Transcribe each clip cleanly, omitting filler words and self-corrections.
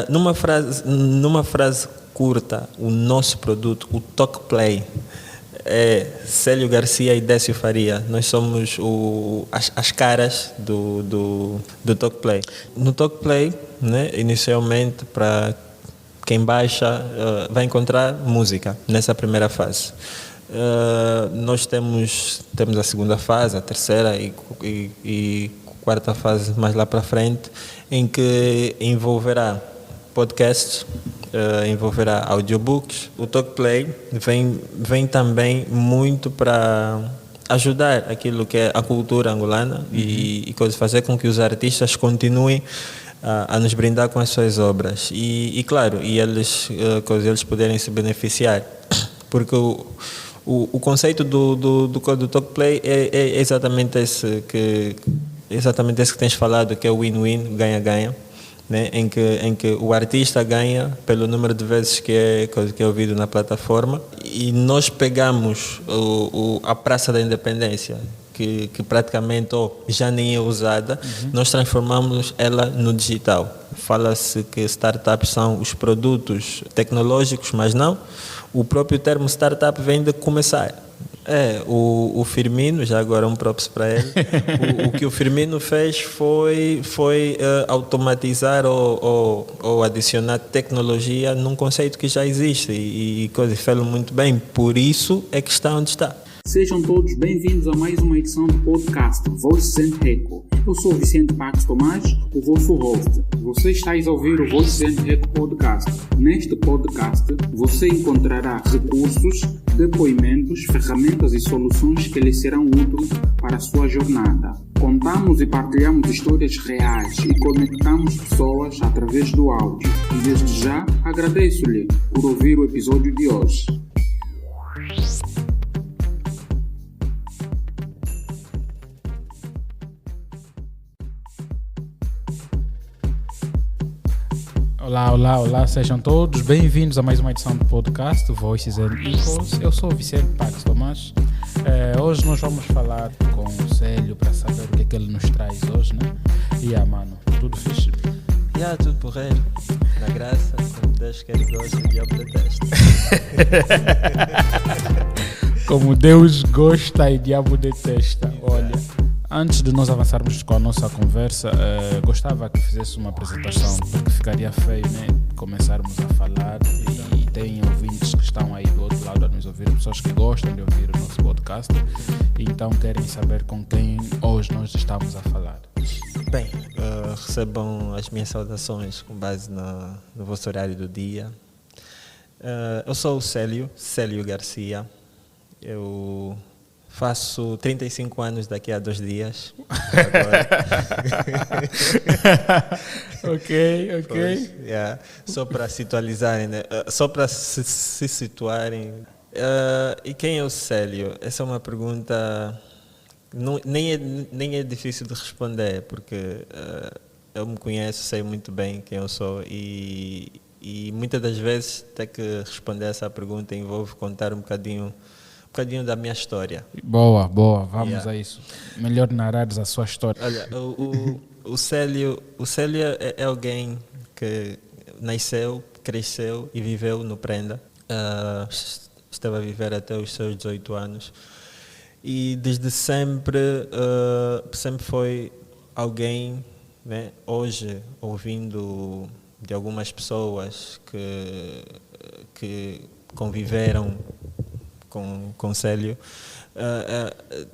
Numa frase curta, o nosso produto, o Talkplay, é Célio Garcia e Décio Faria. Nós somos as caras do Talkplay. No Talkplay, né, inicialmente, para quem baixa, vai encontrar música nessa primeira fase. Nós temos a segunda fase, a terceira e quarta fase mais lá para frente, em que envolverá podcasts, envolverá audiobooks. O Talkplay vem também muito para ajudar aquilo que é a cultura angolana e fazer com que os artistas continuem a nos brindar com as suas obras e claro, eles poderem se beneficiar, porque o conceito do Talkplay é exatamente esse que tens falado, que é o win-win, ganha-ganha, né? em que o artista ganha pelo número de vezes que é ouvido na plataforma, e nós pegamos a Praça da Independência, que praticamente já nem é usada, nós transformamos ela no digital. Fala-se que startups são os produtos tecnológicos, mas não. O próprio termo startup vem de começar. O Firmino, já agora um props para ele, o que o Firmino fez foi automatizar ou adicionar tecnologia num conceito que já existe e fez-lo muito bem, por isso é que está onde está. Sejam todos bem-vindos a mais uma edição do podcast Voices and Echo. Eu sou Vicente Pax Tomás, o vosso host. Você está a ouvir o Voices and Echo podcast. Neste podcast, você encontrará recursos, depoimentos, ferramentas e soluções que lhe serão úteis para a sua jornada. Contamos e partilhamos histórias reais e conectamos pessoas através do áudio. E desde já, agradeço-lhe por ouvir o episódio de hoje. Olá, sejam todos bem-vindos a mais uma edição do podcast Voices and Echoes. Eu sou o Vicente Pax Tomás. Hoje nós vamos falar com o Célio para saber o que ele nos traz hoje, né? Mano, tudo fixe? Tudo porreiro, na graça, como Deus quer e gosta, o diabo detesta. Como Deus gosta e o diabo detesta. Olha, antes de nós avançarmos com a nossa conversa, gostava que fizesse uma apresentação, porque ficaria feio, né? Começarmos a falar e tem ouvintes que estão aí do outro lado a nos ouvir, pessoas que gostam de ouvir o nosso podcast, e então querem saber com quem hoje nós estamos a falar. Bem, recebam as minhas saudações com base no vosso horário do dia. Eu sou o Célio Garcia. Eu faço 35 anos daqui a 2 dias. Ok. Pois, só para se atualizarem, né? Só para se situarem. E quem é o Célio? Essa é uma pergunta nem é difícil de responder, porque eu me conheço, sei muito bem quem eu sou e muitas das vezes ter que responder essa pergunta envolve contar um bocadinho da minha história. Boa, vamos a isso. Melhor narrares a sua história. Olha, o Célio é alguém que nasceu, cresceu e viveu no Prenda. Esteve a viver até os seus 18 anos. E desde sempre foi alguém, né, hoje, ouvindo de algumas pessoas que conviveram com o Célio,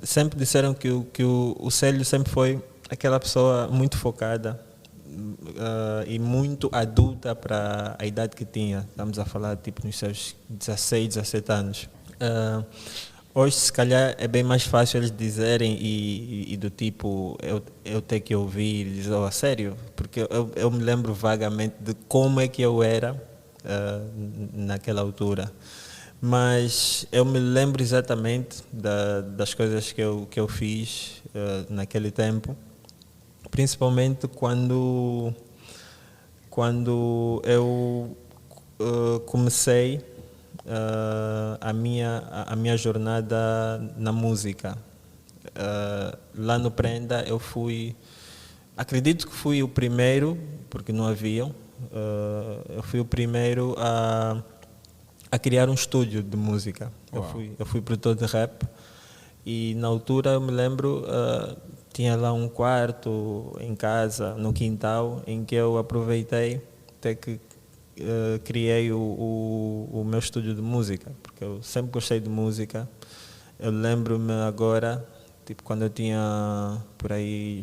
sempre disseram que o Célio sempre foi aquela pessoa muito focada e muito adulta para a idade que tinha. Estamos a falar tipo nos seus 16, 17 anos. Hoje, se calhar, é bem mais fácil eles dizerem e do tipo, eu ter que ouvir e dizer, a sério? Porque eu me lembro vagamente de como é que eu era naquela altura. Mas eu me lembro exatamente das coisas que eu fiz naquele tempo, principalmente quando eu comecei a minha jornada na música. Lá no Prenda eu fui acredito que fui o primeiro, porque não haviam, eu fui o primeiro a criar um estúdio de música. Eu fui produtor de rap e na altura eu me lembro, tinha lá um quarto em casa, no quintal, em que eu aproveitei até que criei o meu estúdio de música, porque eu sempre gostei de música. Eu lembro-me agora, tipo, quando eu tinha por aí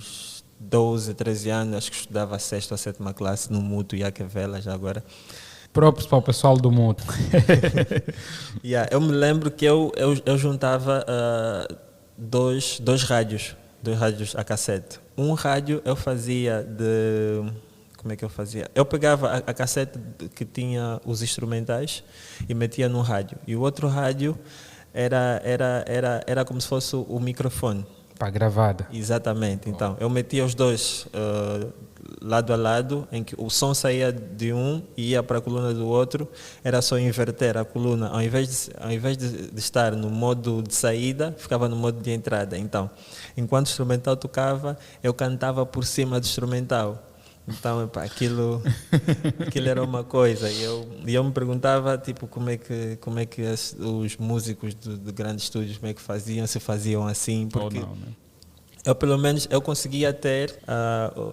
12, 13 anos, acho que estudava a 6ª ou 7ª classe no Mútuo Iaquevela, já agora. Próprios para o pessoal do mundo. Eu me lembro que eu juntava dois rádios a cassete. Um rádio eu fazia de... Como é que eu fazia? Eu pegava a cassete que tinha os instrumentais e metia no rádio. E o outro rádio era como se fosse o microfone. Para gravada. Exatamente. Então, eu metia os dois lado a lado, em que o som saía de um e ia para a coluna do outro. Era só inverter a coluna. Ao invés de estar no modo de saída, ficava no modo de entrada. Então, enquanto o instrumental tocava, eu cantava por cima do instrumental. Então, epá, aquilo era uma coisa. E eu me perguntava, tipo, como é que os músicos de grandes estúdios, como é que faziam, se faziam assim, porque Ou não, né? eu, pelo menos, eu conseguia ter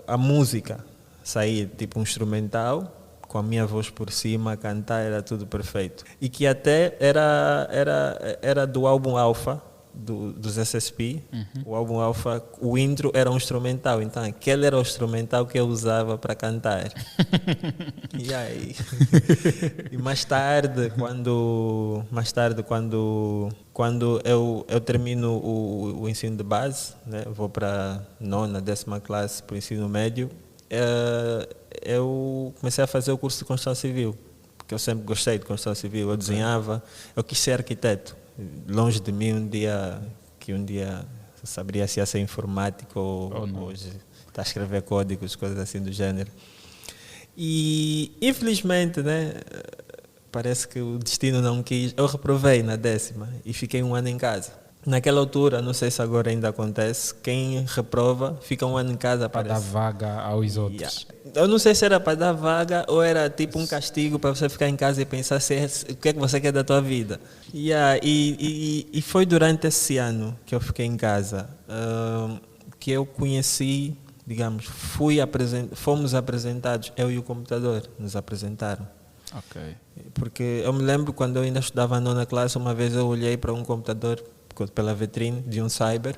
a música sair, tipo, um instrumental, com a minha voz por cima, cantar, era tudo perfeito. E que até era do álbum Alpha, dos SSP, o álbum Alpha, o intro era um instrumental, então aquele era o instrumental que eu usava para cantar. E aí, e mais tarde, quando eu termino o ensino de base, né, vou para 9ª, 10ª classe para o ensino médio, eu comecei a fazer o curso de construção civil, porque eu sempre gostei de construção civil, eu desenhava, eu quis ser arquiteto. Longe de mim um dia saberia se ia ser informático ou hoje está a escrever códigos, coisas assim do gênero. E infelizmente, né, parece que o destino não quis. Eu reprovei na 10ª e fiquei um ano em casa. Naquela altura, não sei se agora ainda acontece, quem reprova fica um ano em casa Para dar vaga aos outros. Eu não sei se era para dar vaga ou era tipo um castigo para você ficar em casa e pensar o que é que você quer da tua vida. E foi durante esse ano que eu fiquei em casa que eu conheci, digamos, fomos apresentados, eu e o computador nos apresentaram. Ok. Porque eu me lembro quando eu ainda estudava na 9ª classe, uma vez eu olhei para um computador pela vitrine de um cyber.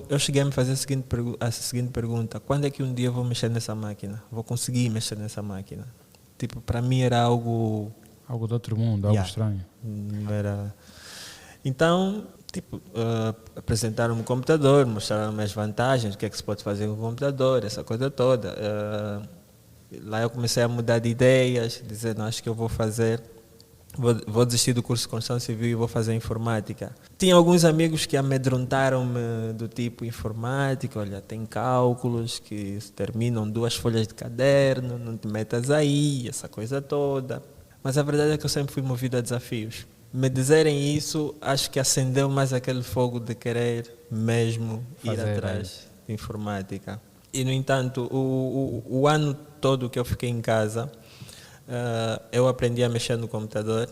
Eu cheguei a me fazer a seguinte pergunta: quando é que um dia eu vou mexer nessa máquina? Vou conseguir mexer nessa máquina? Tipo, para mim era algo do outro mundo, algo estranho. Não era. Então, tipo, apresentaram-me o computador, mostraram-me as vantagens, o que é que se pode fazer com o computador, essa coisa toda. Lá eu comecei a mudar de ideias, dizer, não, acho que eu vou vou desistir do curso de construção civil e vou fazer informática. Tinha alguns amigos que amedrontaram-me do tipo informática, olha, tem cálculos que terminam 2 folhas de caderno, não te metas aí, essa coisa toda. Mas a verdade é que eu sempre fui movido a desafios. Me dizerem isso, acho que acendeu mais aquele fogo de querer mesmo ir atrás de informática. E, no entanto, o ano todo que eu fiquei em casa, eu aprendi a mexer no computador.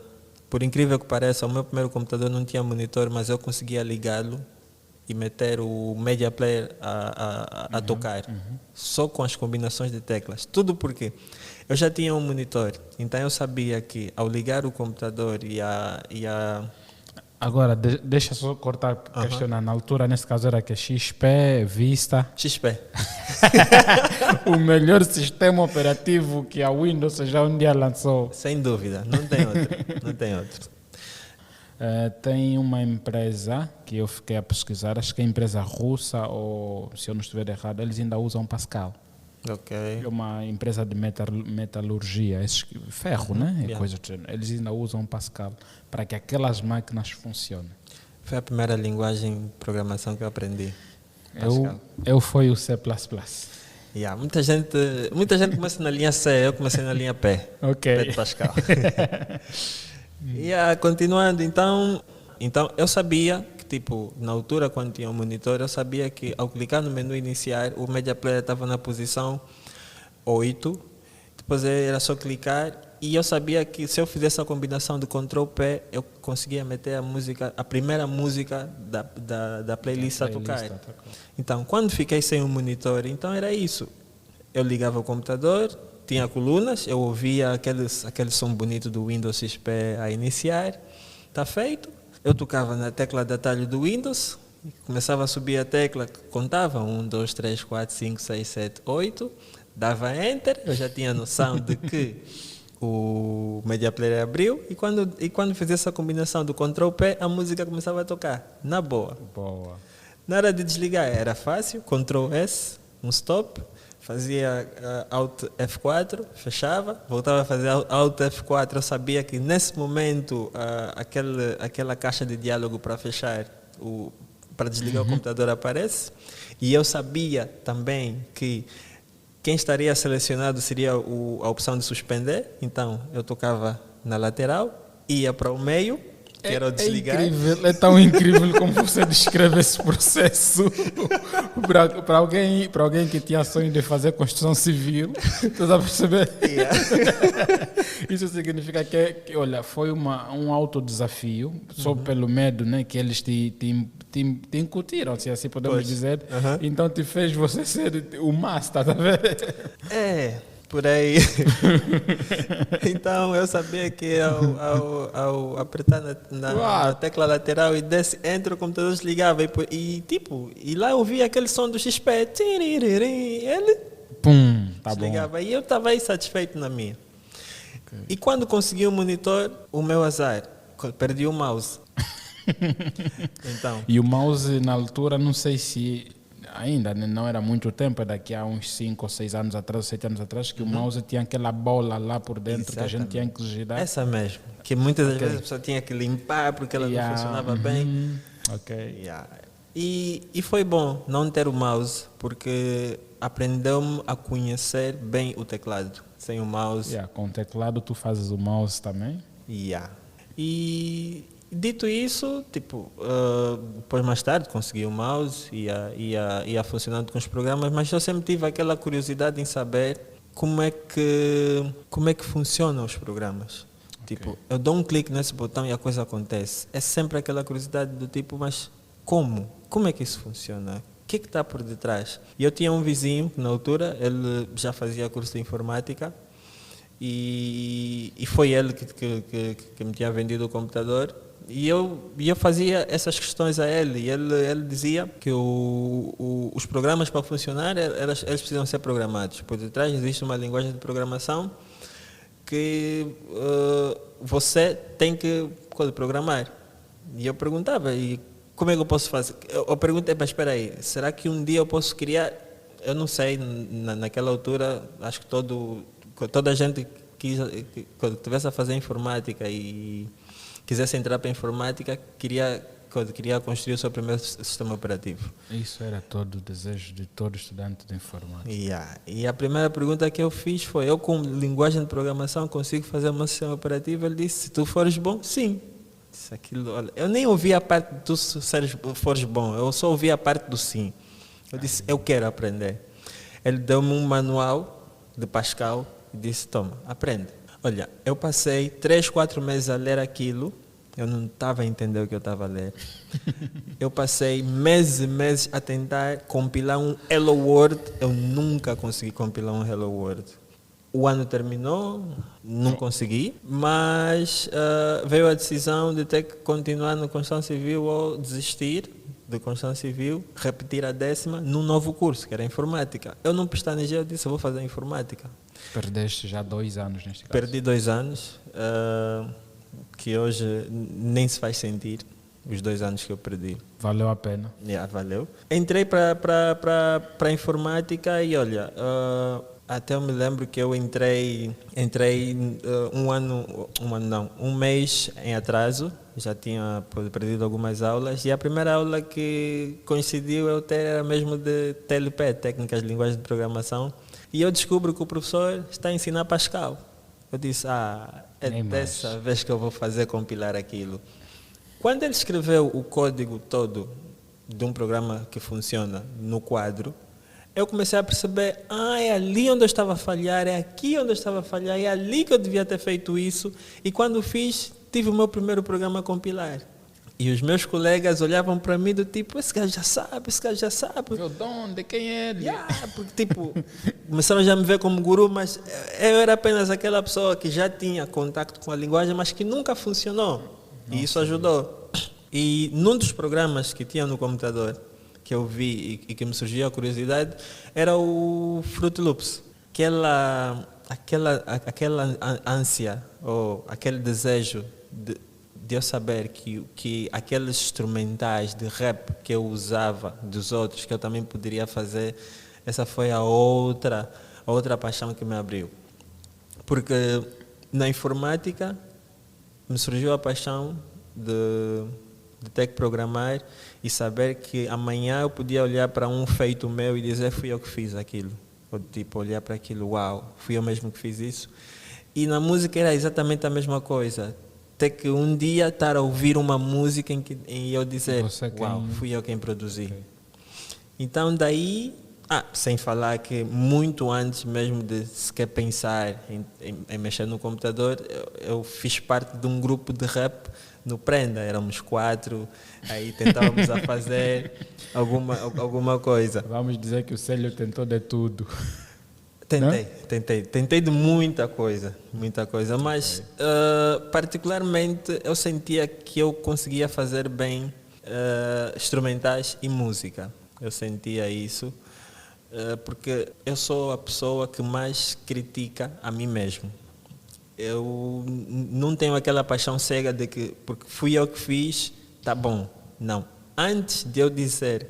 Por incrível que pareça, o meu primeiro computador não tinha monitor, mas eu conseguia ligá-lo e meter o media player a tocar, só com as combinações de teclas. Tudo porque eu já tinha um monitor, então eu sabia que ao ligar o computador Agora, deixa só cortar, questionar. Na altura, nesse caso, era que XP, Vista. XP. O melhor sistema operativo que a Windows já um dia lançou. Sem dúvida, não tem outro. Não tem outro. Tem uma empresa que eu fiquei a pesquisar, acho que é empresa russa, ou se eu não estiver errado, eles ainda usam Pascal. Ok. É uma empresa de metalurgia, ferro, né? Yeah. Coisa do gênero. Eles ainda usam Pascal para que aquelas máquinas funcionem. Foi a primeira linguagem de programação que eu aprendi. Eu fui o C++. Yeah, muita gente começa na linha C, eu comecei na linha P. Ok. P de Pascal. Continuando, então eu sabia que tipo, na altura, quando tinha um monitor, eu sabia que ao clicar no menu iniciar, o Media Player estava na posição 8, depois era só clicar, e eu sabia que se eu fizesse a combinação de Ctrl P, eu conseguia meter a música, a primeira música da playlist a tocar. Então, quando fiquei sem um monitor, então era isso. Eu ligava o computador, tinha colunas, eu ouvia aquele som bonito do Windows XP a iniciar, está feito. Eu tocava na tecla de atalho do Windows, começava a subir a tecla, contava 1, 2, 3, 4, 5, 6, 7, 8, dava Enter, eu já tinha noção de que o Media Player abriu, e quando fizia essa combinação do Ctrl P, a música começava a tocar, na boa. Na hora de desligar era fácil, Ctrl S, um stop, fazia Alt F4, fechava, voltava a fazer Alt F4, eu sabia que nesse momento aquela caixa de diálogo para fechar, para desligar o computador aparece, e eu sabia também que quem estaria selecionado seria a opção de suspender, então eu tocava na lateral, ia para o meio, que era o desligar. É tão incrível como você descreve esse processo para alguém que tinha sonho de fazer construção civil. Você está a perceber? Yeah. Isso significa que olha, foi um alto desafio, só pelo medo, né, que eles te incutiram, se assim podemos dizer. Então te fez você ser o master, tá vendo? Por aí. Então eu sabia que ao apertar na tecla lateral e desce, entra, o computador desligava e lá eu ouvia aquele som do XP. Ele desligava. Bom. E eu estava aí satisfeito na minha. Okay. E quando consegui o monitor, o meu azar, perdi o mouse. Então. E o mouse na altura, não sei se ainda não era muito tempo, daqui a uns 5 ou 6 anos atrás, 7 anos atrás, que o mouse tinha aquela bola lá por dentro. Exatamente. Que a gente tinha que girar. Essa mesmo, que muitas das vezes a pessoa tinha que limpar porque ela não funcionava bem. E foi bom não ter o mouse, porque aprendeu-me a conhecer bem o teclado. Sem o mouse. Com o teclado tu fazes o mouse também? E dito isso, tipo, depois mais tarde consegui o mouse, ia funcionando com os programas, mas eu sempre tive aquela curiosidade em saber como é que funcionam os programas. Tipo, eu dou um clique nesse botão e a coisa acontece. É sempre aquela curiosidade do tipo, mas como? Como é que isso funciona? O que está por detrás? E eu tinha um vizinho, na altura, ele já fazia curso de informática, e foi ele que me tinha vendido o computador. E eu fazia essas questões a ele, e ele dizia que os programas para funcionar, eles precisam ser programados. Por detrás existe uma linguagem de programação que você tem que programar. E eu perguntava, e como é que eu posso fazer? Eu perguntei, mas espera aí, será que um dia eu posso criar? Eu não sei, naquela altura, acho que toda a gente que estivesse a fazer informática e quisesse entrar para a informática, queria construir o seu primeiro sistema operativo. Isso era todo o desejo de todo estudante de informática. E a primeira pergunta que eu fiz foi, eu com linguagem de programação consigo fazer o meu sistema operativo? Ele disse, se tu fores bom, sim. Olha, eu nem ouvi a parte do se fores bom, eu só ouvi a parte do sim. Eu disse, eu quero aprender. Ele deu-me um manual de Pascal e disse, toma, aprende. Olha, eu passei 3, 4 meses a ler aquilo, eu não estava a entender o que eu estava a ler. Eu passei meses e meses a tentar compilar um Hello World, eu nunca consegui compilar um Hello World. O ano terminou, não consegui, mas veio a decisão de ter que continuar na construção civil ou desistir de construção civil, repetir a 10ª num novo curso, que era informática. Eu não pestanejei, eu disse, eu vou fazer informática. Perdeste já 2 anos neste caso? Perdi 2 anos, que hoje nem se faz sentir, os 2 anos que eu perdi. Valeu a pena? Valeu. Entrei para a informática e olha, até eu me lembro que eu entrei um mês em atraso, já tinha perdido algumas aulas, e a primeira aula que coincidiu eu ter era mesmo de TLP, Técnicas de Linguagem de Programação, e eu descubro que o professor está a ensinar Pascal. Eu disse, é dessa vez que eu vou fazer compilar aquilo. Quando ele escreveu o código todo de um programa que funciona no quadro, eu comecei a perceber, é ali onde eu estava a falhar, é aqui onde eu estava a falhar, é ali que eu devia ter feito isso. E quando fiz, tive o meu primeiro programa a compilar. E os meus colegas olhavam para mim do tipo, esse gajo já sabe, esse gajo já sabe. Meu dom, de quem é ele? Porque tipo, começaram já a me ver como guru, mas eu era apenas aquela pessoa que já tinha contacto com a linguagem, mas que nunca funcionou. E isso ajudou. E num dos programas que tinha no computador, que eu vi e que me surgiu a curiosidade, era o Fruit Loops. Aquela ânsia, ou aquele desejo de eu saber que aqueles instrumentais de rap que eu usava dos outros, que eu também poderia fazer, essa foi a outra paixão que me abriu. Porque na informática me surgiu a paixão de ter que programar e saber que amanhã eu podia olhar para um feito meu e dizer fui eu que fiz aquilo. Ou tipo, olhar para aquilo, uau, fui eu mesmo que fiz isso. E na música era exatamente a mesma coisa. Ter que um dia estar a ouvir uma música em eu dizer, uau, fui eu quem produzi. Okay. Então daí, sem falar que muito antes mesmo de sequer pensar em mexer no computador, eu fiz parte de um grupo de rap no Prenda, éramos 4, aí tentávamos a fazer alguma coisa. Vamos dizer que o Célio tentou de tudo. Tentei de muita coisa, mas particularmente eu sentia que eu conseguia fazer bem instrumentais e música. Eu sentia isso, porque eu sou a pessoa que mais critica a mim mesmo. Eu não tenho aquela paixão cega de que porque fui eu que fiz, está bom. Não. Antes de eu dizer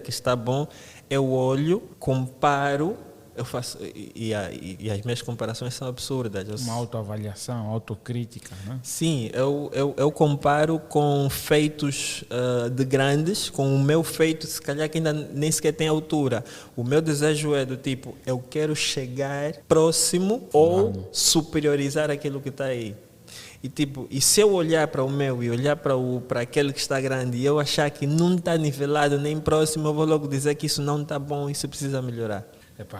que está bom, eu olho, comparo, eu faço e as minhas comparações são absurdas. Uma autoavaliação, autocrítica, né? Sim, eu comparo com feitos de grandes, com o meu feito, se calhar que ainda nem sequer tem altura. O meu desejo é do tipo, eu quero chegar próximo ou superiorizar aquilo que está aí. E se eu olhar para o meu e olhar para aquele que está grande e eu achar que não está nivelado nem próximo, eu vou logo dizer que isso não está bom, isso precisa melhorar.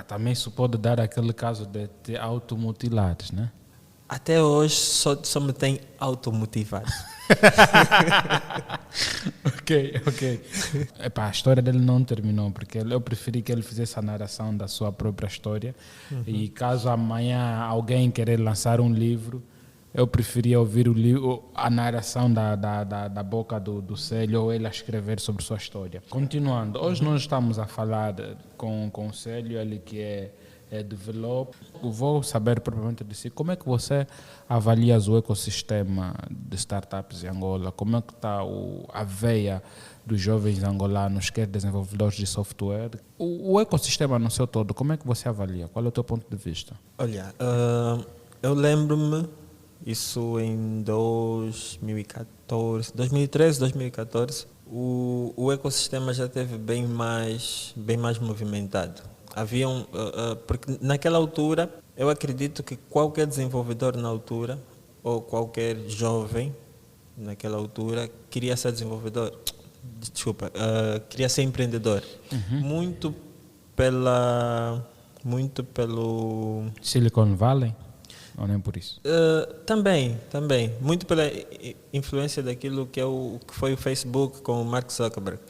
Também isso pode dar aquele caso de te automutilares, né? Até hoje só me tem automotivado. Ok. A história dele não terminou, porque eu preferi que ele fizesse a narração da sua própria história. E caso amanhã alguém querer lançar um livro, eu preferia ouvir a narração da boca do Célio ou ele a escrever sobre sua história. Continuando, hoje nós estamos a falar com o Célio, ele que é developer. Eu vou saber propriamente de si, como é que você avalia o ecossistema de startups em Angola? Como é que está a veia dos jovens angolanos, que é desenvolvedores de software? O ecossistema no seu todo, como é que você avalia? Qual é o teu ponto de vista? Olha, eu lembro-me isso em 2013, 2014, o ecossistema já esteve bem mais movimentado. Porque naquela altura, eu acredito que qualquer desenvolvedor na altura, ou qualquer jovem naquela altura, queria ser desenvolvedor. Queria ser empreendedor. Muito pelo Silicon Valley? Ou nem por isso? Também. Muito pela influência daquilo que foi o Facebook com o Mark Zuckerberg.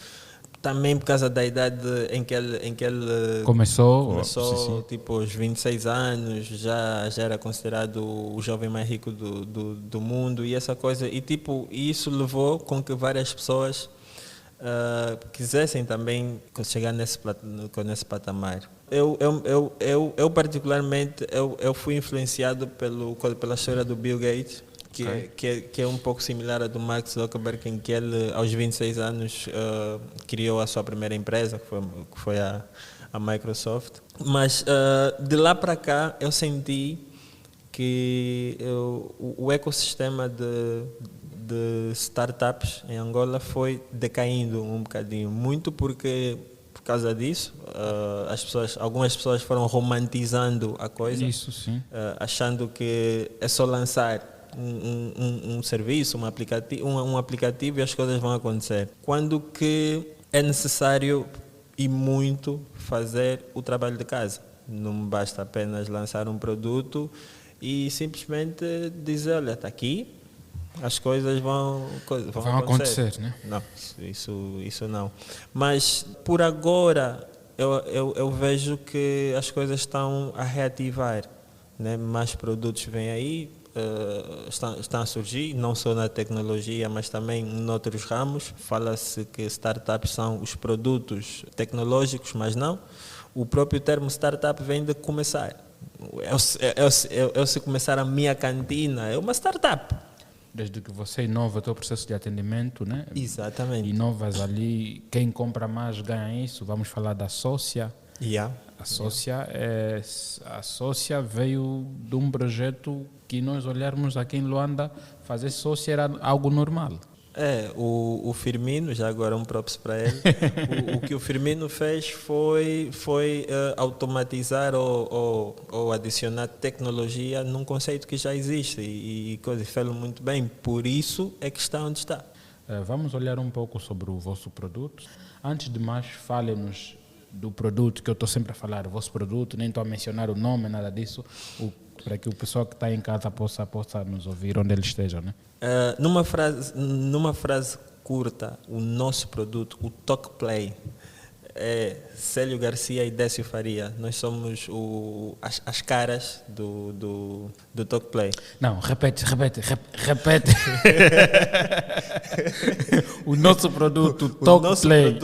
Também por causa da idade em que ele começou sim. Tipo, aos 26 anos, já era considerado o jovem mais rico do mundo e essa coisa. E isso levou com que várias pessoas quisessem também chegar nesse patamar. Eu particularmente, eu fui influenciado pela história do Bill Gates, que é um pouco similar à do Mark Zuckerberg, em que ele, aos 26 anos, criou a sua primeira empresa, que foi a Microsoft. Mas de lá para cá, eu senti que o ecossistema de startups em Angola foi decaindo um bocadinho, muito porque por causa disso algumas pessoas foram romantizando a coisa. Isso sim. Achando que é só lançar um serviço, um aplicativo e as coisas vão acontecer. Quando que é necessário e muito fazer o trabalho de casa. Não basta apenas lançar um produto e simplesmente dizer, olha, está aqui, as coisas vão acontecer, né? Não, isso não. Mas por agora eu vejo que as coisas estão a reativar, né? Mais produtos vêm aí, estão a surgir, não só na tecnologia, mas também em outros ramos. Fala-se que startups são os produtos tecnológicos, mas não. O próprio termo startup vem de começar. Eu se começar a minha cantina, é uma startup. Desde que você inova o teu processo de atendimento, né? Exatamente. Inovas ali, quem compra mais ganha isso. Vamos falar da Sócia. Yeah. A Sócia veio de um projeto que nós olharmos aqui em Luanda, fazer Sócia era algo normal. O Firmino, já agora um props para ele, o que o Firmino fez foi automatizar ou adicionar tecnologia num conceito que já existe e fez muito bem, por isso é que está onde está. Vamos olhar um pouco sobre o vosso produto. Antes de mais, fale-nos do produto, que eu estou sempre a falar, o vosso produto, nem estou a mencionar o nome, nada disso, para que o pessoal que está em casa possa nos ouvir onde eles estejam, né? Numa frase curta, o nosso produto, o Talkplay, é Célio Garcia e Décio Faria. Nós somos as caras do Talkplay. Não, repete. O nosso produto, o Talkplay.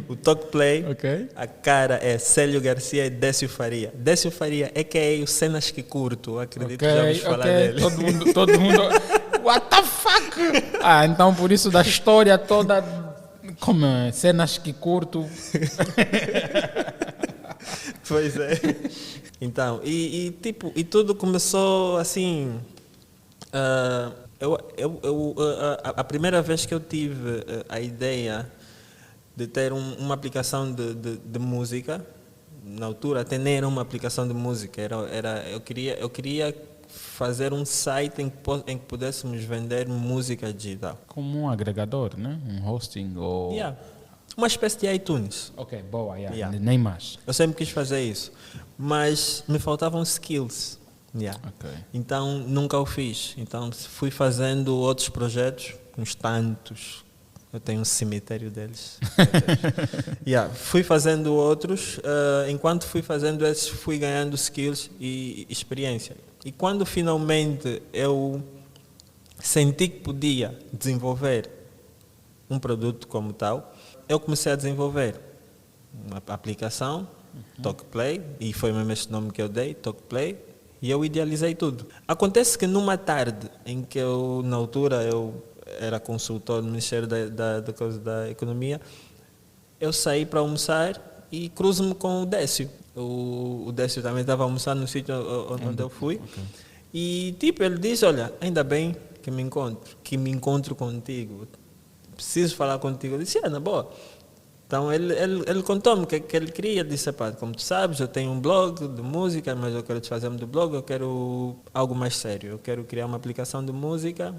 O Talkplay, Okay. A cara é Célio Garcia e Décio Faria. Décio Faria é que é o Cenas que Curto, acredito que já vamos falar dele. Todo mundo... What the fuck? Então por isso da história toda... Como é? Cenas que curto. Pois é. Então, e tudo começou assim. A primeira vez que eu tive a ideia de ter uma aplicação de música, na altura até nem era uma aplicação de música, eu queria fazer um site em que pudéssemos vender música digital. Como um agregador, né? Um hosting ou... Yeah. Uma espécie de iTunes. Ok, boa, Yeah. Nem mais. Eu sempre quis fazer isso, mas me faltavam skills. Yeah. Ok. Então nunca o fiz. Então fui fazendo outros projetos, uns tantos. Eu tenho um cemitério deles. Yeah. Fui fazendo outros. Enquanto fui fazendo esses, fui ganhando skills e experiência. E quando finalmente eu senti que podia desenvolver um produto como tal, eu comecei a desenvolver uma aplicação, Talkplay, e foi mesmo esse nome que eu dei, Talkplay, e eu idealizei tudo. Acontece que numa tarde em que na altura, eu era consultor do Ministério da Economia, eu saí para almoçar e cruzo-me com o Décio. O Décio também estava almoçando no sítio onde eu fui. Okay. E ele disse, olha, ainda bem que me encontro contigo. Preciso falar contigo. Eu disse, na boa. Então ele contou-me que ele queria, disse, como tu sabes, eu tenho um blog de música, mas eu quero desfazer-me do blog, eu quero algo mais sério. Eu quero criar uma aplicação de música,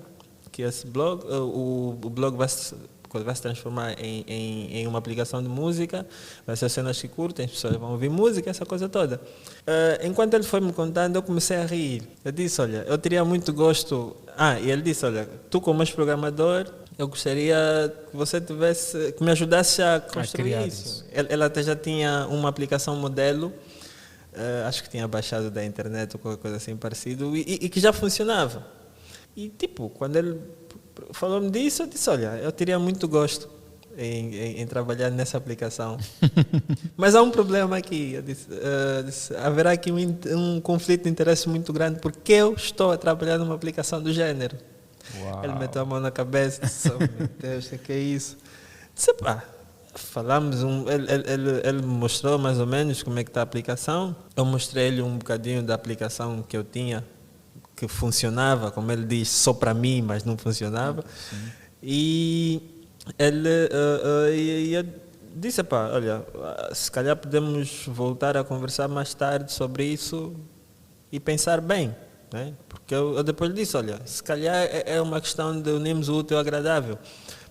que esse blog, o blog vai se transformar em uma aplicação de música, vai ser cenas que curtem, as pessoas vão ouvir música, essa coisa toda. Enquanto ele foi me contando, eu comecei a rir. Eu disse, olha, eu teria muito gosto... e ele disse, olha, tu como és programador, eu gostaria que me ajudasse a construir isso. Ele até já tinha uma aplicação modelo, acho que tinha baixado da internet ou qualquer coisa assim parecido, e que já funcionava. E quando ele falou-me disso, eu disse, olha, eu teria muito gosto em trabalhar nessa aplicação. Mas há um problema aqui. Eu disse, haverá aqui um conflito de interesse muito grande porque eu estou a trabalhar numa aplicação do gênero. Uau. Ele meteu a mão na cabeça e disse, oh, meu Deus, o que é isso? Disse, falamos, ele me mostrou mais ou menos como é que está a aplicação. Eu mostrei-lhe um bocadinho da aplicação que eu tinha, que funcionava, como ele diz, só para mim, mas não funcionava. Sim. E ele eu disse, olha, se calhar podemos voltar a conversar mais tarde sobre isso e pensar bem. né? Porque eu depois disse, olha, se calhar é uma questão de unirmos o útil ao agradável.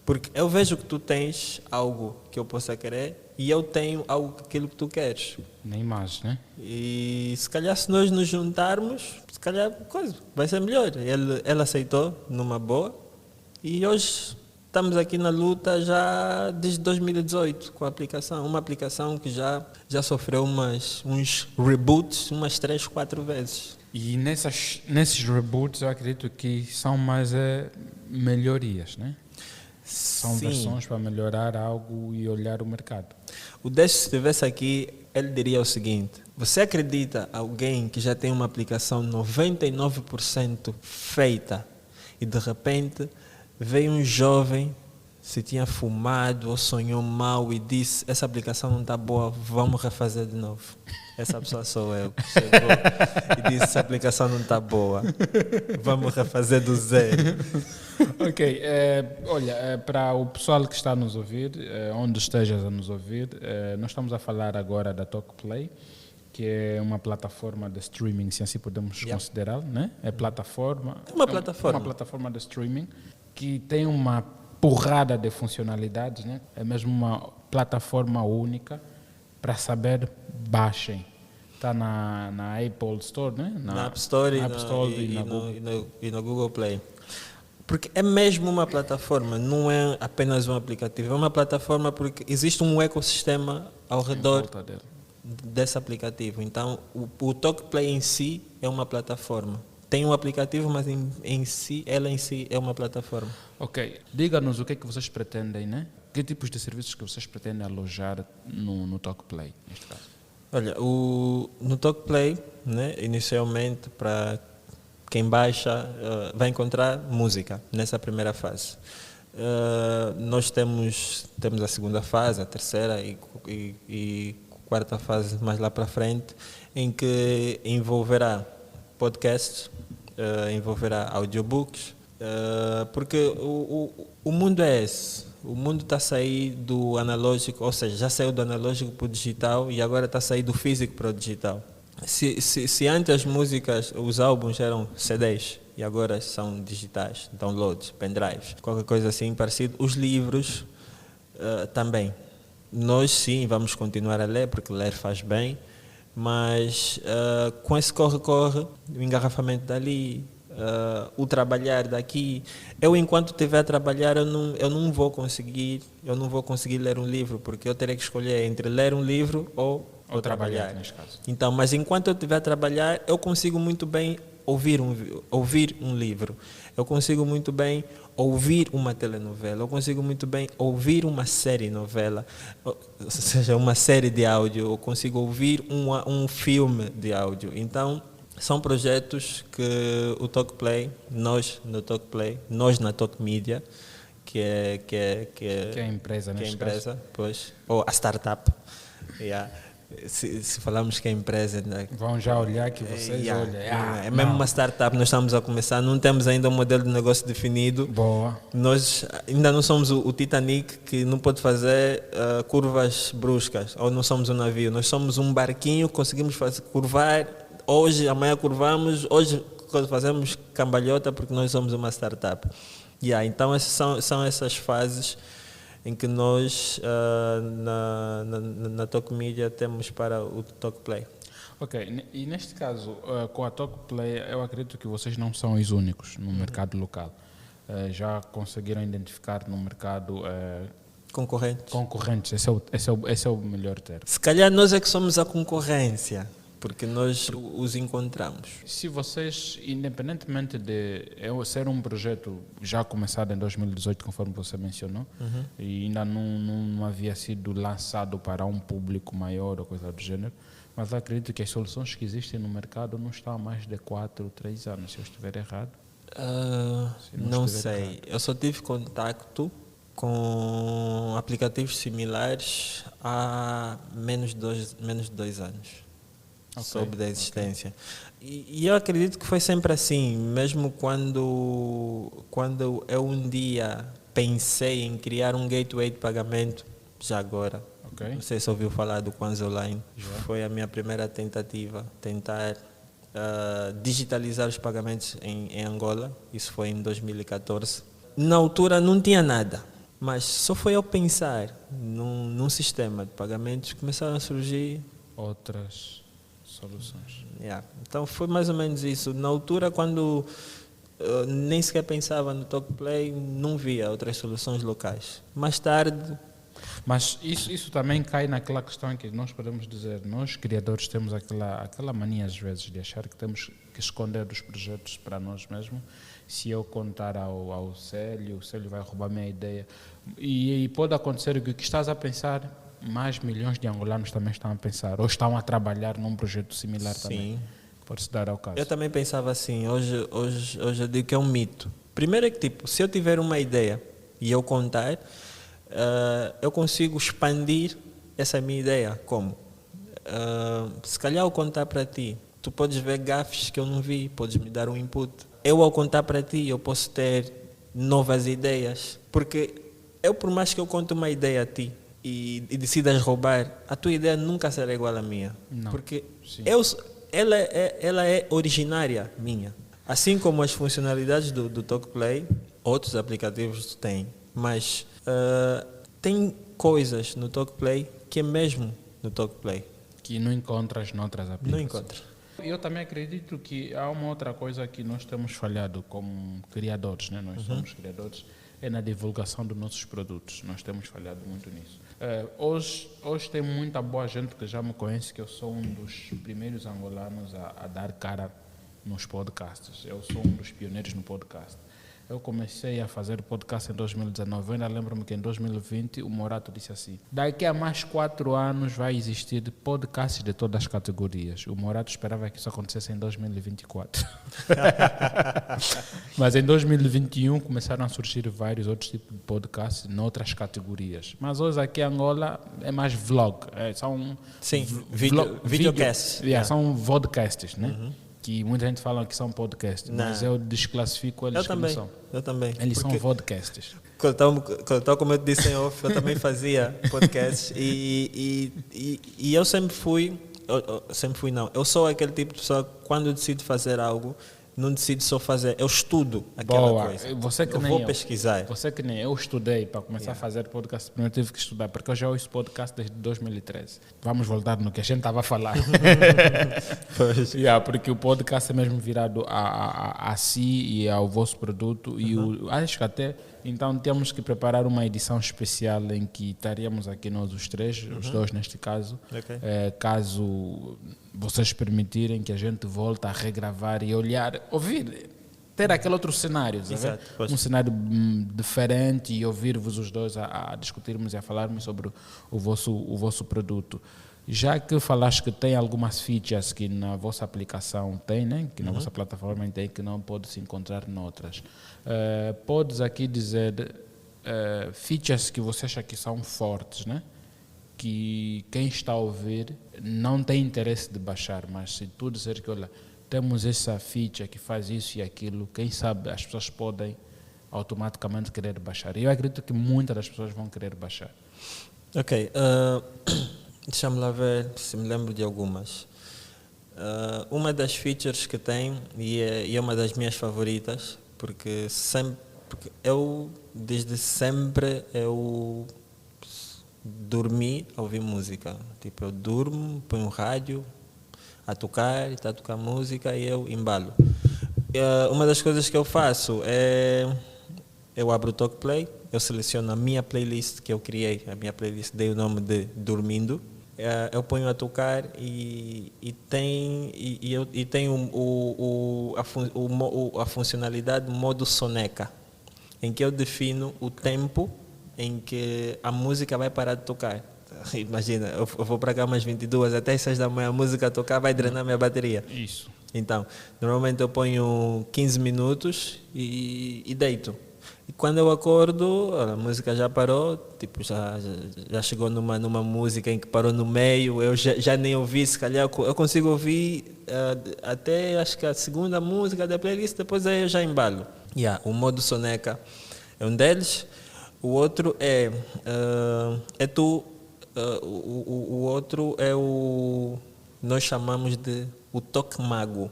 Porque eu vejo que tu tens algo que eu possa querer e eu tenho aquilo que tu queres. Nem mais, né? E se calhar se nós nos juntarmos, se calhar coisa vai ser melhor. Ele aceitou numa boa e hoje estamos aqui na luta já desde 2018 com a aplicação. Uma aplicação que já sofreu uns reboots umas 3, 4 vezes. E nesses reboots eu acredito que são mais melhorias, né? São Sim. versões para melhorar algo e olhar o mercado. O Décio, se estivesse aqui, ele diria o seguinte: você acredita alguém que já tem uma aplicação 99% feita e de repente veio um jovem, se tinha fumado ou sonhou mal e disse, essa aplicação não está boa, vamos refazer de novo? Essa pessoa sou eu, que chegou e disse, essa aplicação não está boa, vamos refazer do zero. Ok, olha, para o pessoal que está a nos ouvir, onde estejas a nos ouvir, nós estamos a falar agora da TalkPlay, que é uma plataforma de streaming, se assim podemos considerar, né? É plataforma. É uma plataforma. Uma plataforma de streaming que tem uma porrada de funcionalidades, né? É mesmo uma plataforma única para saber, baixem. Está na Apple Store, né? Na App Store, e no Google Play. Porque é mesmo uma plataforma, não é apenas um aplicativo. É uma plataforma porque existe um ecossistema ao redor desse aplicativo. Então, o TalkPlay em si é uma plataforma. Tem um aplicativo, mas ela em si é uma plataforma. Ok. Diga-nos o que é que vocês pretendem, né? Que tipos de serviços que vocês pretendem alojar no TalkPlay, neste caso? Olha, no TalkPlay, né, inicialmente, para quem baixa, vai encontrar música nessa primeira fase. Nós temos a segunda fase, a terceira e quarta fase mais lá para frente, em que envolverá podcasts, envolverá audiobooks, porque o mundo é esse. O mundo está a sair do analógico, ou seja, já saiu do analógico para o digital e agora está a sair do físico para o digital. Se antes as músicas, os álbuns eram CDs e agora são digitais, downloads, pendrives, qualquer coisa assim parecido, os livros também. Nós sim vamos continuar a ler, porque ler faz bem, mas com esse corre-corre, o engarrafamento dali, o trabalhar daqui, eu enquanto estiver a trabalhar eu não vou conseguir ler um livro, porque eu terei que escolher entre ler um livro ou trabalhar. Neste caso. Então, mas enquanto eu estiver a trabalhar, eu consigo muito bem ouvir um livro, eu consigo muito bem ouvir uma telenovela, eu consigo muito bem ouvir uma série novela, ou seja, uma série de áudio, eu consigo ouvir um filme de áudio. Então, são projetos que o TalkPlay, nós no TalkPlay, nós na Talk Media, que é a empresa, que é a neste empresa, pois, ou a startup. Yeah. Se falarmos que é empresa, né? Vão já olhar que vocês olham. É mesmo uma startup, nós estamos a começar, não temos ainda um modelo de negócio definido. Boa. Nós ainda não somos o Titanic, que não pode fazer curvas bruscas, ou não somos um navio, nós somos um barquinho que conseguimos curvar. Hoje, amanhã curvamos, hoje fazemos cambalhota porque nós somos uma startup. Então, são essas fases em que nós, na Talk Media, temos para o TalkPlay. Ok, e neste caso, com a TalkPlay, eu acredito que vocês não são os únicos no mercado local. Já conseguiram identificar no mercado concorrentes, esse é o melhor termo. Se calhar nós é que somos a concorrência, porque nós os encontramos. Se vocês, independentemente de ser um projeto já começado em 2018, conforme você mencionou, e ainda não havia sido lançado para um público maior ou coisa do gênero, mas eu acredito que as soluções que existem no mercado não estão há mais de 4 ou 3 anos, se eu estiver errado. Não sei. Errado. Eu só tive contacto com aplicativos similares há menos de 2 anos. Soube da existência. E eu acredito que foi sempre assim, mesmo quando eu um dia pensei em criar um gateway de pagamento, já agora. Não sei se ouviu falar do Kwanza Online. Foi a minha primeira tentativa, tentar digitalizar os pagamentos em Angola. Isso foi em 2014. Na altura não tinha nada, mas só foi eu pensar num sistema de pagamentos que começaram a surgir Outras soluções. Yeah. Então foi mais ou menos isso. Na altura, quando nem sequer pensava no Talkplay, não via outras soluções locais. Mais tarde, Mas isso também cai naquela questão que nós podemos dizer, nós criadores temos aquela mania às vezes de achar que temos que esconder os projetos para nós mesmos. Se eu contar ao Célio, o Célio vai roubar minha ideia. E pode acontecer que o que estás a pensar, mais milhões de angolanos também estão a pensar, ou estão a trabalhar num projeto similar também. sim. Pode-se dar ao caso. Eu também pensava assim, hoje eu digo que é um mito. Primeiro é que, tipo, se eu tiver uma ideia e eu contar, eu consigo expandir essa minha ideia. Como? Se calhar ao contar para ti, tu podes ver gafes que eu não vi, podes me dar um input. Eu ao contar para ti, eu posso ter novas ideias. Porque eu, por mais que eu conte uma ideia a ti e decidas roubar, a tua ideia nunca será igual à minha. Não. Porque Sim. ela é originária minha. Assim como as funcionalidades do Talkplay, outros aplicativos têm. Mas tem coisas no Talkplay que é mesmo no Talkplay. Que não encontras noutras aplicações. Não encontras. Eu também acredito que há uma outra coisa que nós temos falhado como criadores, né? Nós somos criadores, é na divulgação dos nossos produtos. Nós temos falhado muito nisso. Hoje tem muita boa gente que já me conhece, que eu sou um dos primeiros angolanos a dar cara nos podcasts. Eu sou um dos pioneiros no podcast. Eu comecei a fazer podcast em 2019. Eu ainda lembro-me que em 2020 o Morato disse assim: daqui a mais 4 anos vai existir podcasts de todas as categorias. O Morato esperava que isso acontecesse em 2024. Mas em 2021 começaram a surgir vários outros tipos de podcasts em outras categorias. Mas hoje aqui em Angola é mais vlog. São Sim, videocasts. São vodcasts, né? Que muita gente fala que são podcasts, mas eu desclassifico eles como são. Eu também. Eles são vodcasts. Como eu disse em off, eu também fazia podcasts e eu sempre fui, eu sou aquele tipo de pessoa que quando eu decido fazer algo, não decido só fazer, eu estudo aquela coisa. Você que eu nem vou pesquisar. Você que nem eu estudei para começar a fazer podcast, primeiro tive que estudar, porque eu já ouço podcast desde 2013. Vamos voltar no que a gente estava a falar. Porque o podcast é mesmo virado a si e ao vosso produto. E acho que até, então temos que preparar uma edição especial em que estaríamos aqui nós os três, os dois neste caso, caso vocês permitirem que a gente volte a regravar e olhar, ouvir, ter aquele outro cenário, Exato, um cenário diferente e ouvir-vos os dois a discutirmos e a falarmos sobre o vosso produto. Já que falaste que tem algumas features que na vossa aplicação tem, né? Que na vossa plataforma tem, que não pode se encontrar noutras, podes aqui dizer features que você acha que são fortes, né? Que quem está a ouvir não tem interesse de baixar, mas se tu disser que, olha, temos essa feature que faz isso e aquilo, quem sabe as pessoas podem automaticamente querer baixar. E eu acredito que muitas das pessoas vão querer baixar. Ok, deixa-me lá ver se me lembro de algumas. Uma das features que tem, e é uma das minhas favoritas, porque eu, desde sempre, eu dormi a ouvir música. Tipo, eu durmo, ponho o rádio a tocar, está a tocar música e eu embalo. Uma das coisas que eu faço é eu abro o Talkplay, eu seleciono a minha playlist que eu criei, a minha playlist dei o nome de Dormindo. Eu ponho a tocar e tem a funcionalidade modo soneca, em que eu defino o tempo em que a música vai parar de tocar. Imagina, eu vou para cá umas 22, até as 6 da manhã a música a tocar vai drenar minha bateria. Isso. Então, normalmente eu ponho 15 minutos e deito. E quando eu acordo, a música já parou, tipo, já chegou numa música em que parou no meio, eu já nem ouvi, se calhar eu consigo ouvir até acho que a segunda música da playlist, depois aí eu já embalo. O modo soneca é um deles. O outro o outro é nós chamamos de o toque mago.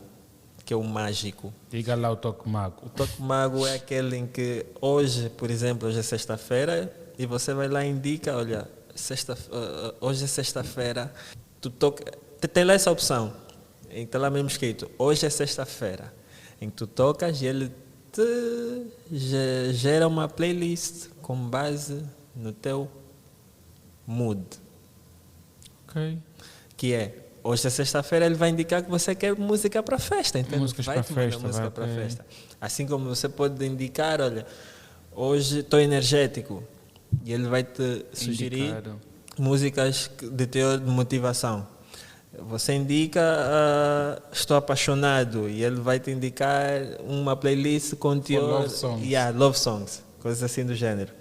que é o mágico. Diga lá o toque mago. O toque mago é aquele em que hoje, por exemplo, hoje é sexta-feira e você vai lá e indica, olha, hoje é sexta-feira, tu toca, tem lá essa opção, em que está lá mesmo escrito, hoje é sexta-feira, em que tu tocas e ele te gera uma playlist com base no teu mood. Ok. Que é, hoje é sexta-feira, ele vai indicar que você quer música para festa, entende? Músicas Vai para te mandar festa, música vai, para ok. festa. Assim como você pode indicar, olha, hoje estou energético, e ele vai te sugerir Indicado. músicas de teor de motivação. Você indica, estou apaixonado, e ele vai te indicar uma playlist com teor... love songs. Yeah, love songs, coisas assim do gênero.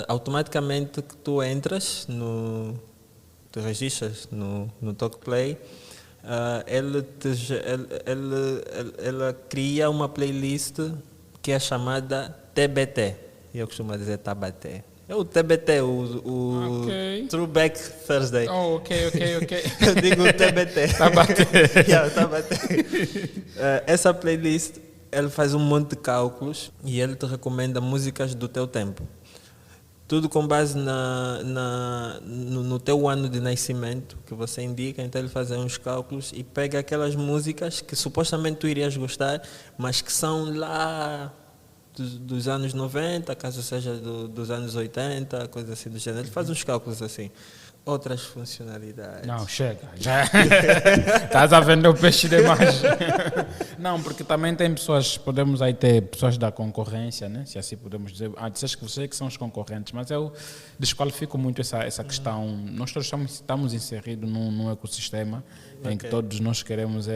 Automaticamente que tu entras tu registras no TalkPlay, ele cria uma playlist que é chamada TBT. Eu costumo dizer Tabaté. É o TBT, o Ok. Throwback Thursday. Oh, ok. Eu digo TBT. Tabaté. Yeah, Tabaté. Essa playlist, ele faz um monte de cálculos e ele te recomenda músicas do teu tempo. Tudo com base no teu ano de nascimento que você indica, então ele faz aí uns cálculos e pega aquelas músicas que supostamente tu irias gostar, mas que são lá dos anos 90, caso seja dos anos 80, coisa assim do gênero. Ele faz uns cálculos assim. Outras funcionalidades. Não, chega. Já estás a vender o peixe demais. Não, porque também tem pessoas, podemos aí ter pessoas da concorrência, né? Se assim podemos dizer. Dizes que vocês que são os concorrentes, mas eu desqualifico muito essa questão. Nós todos estamos inseridos num ecossistema em que todos nós queremos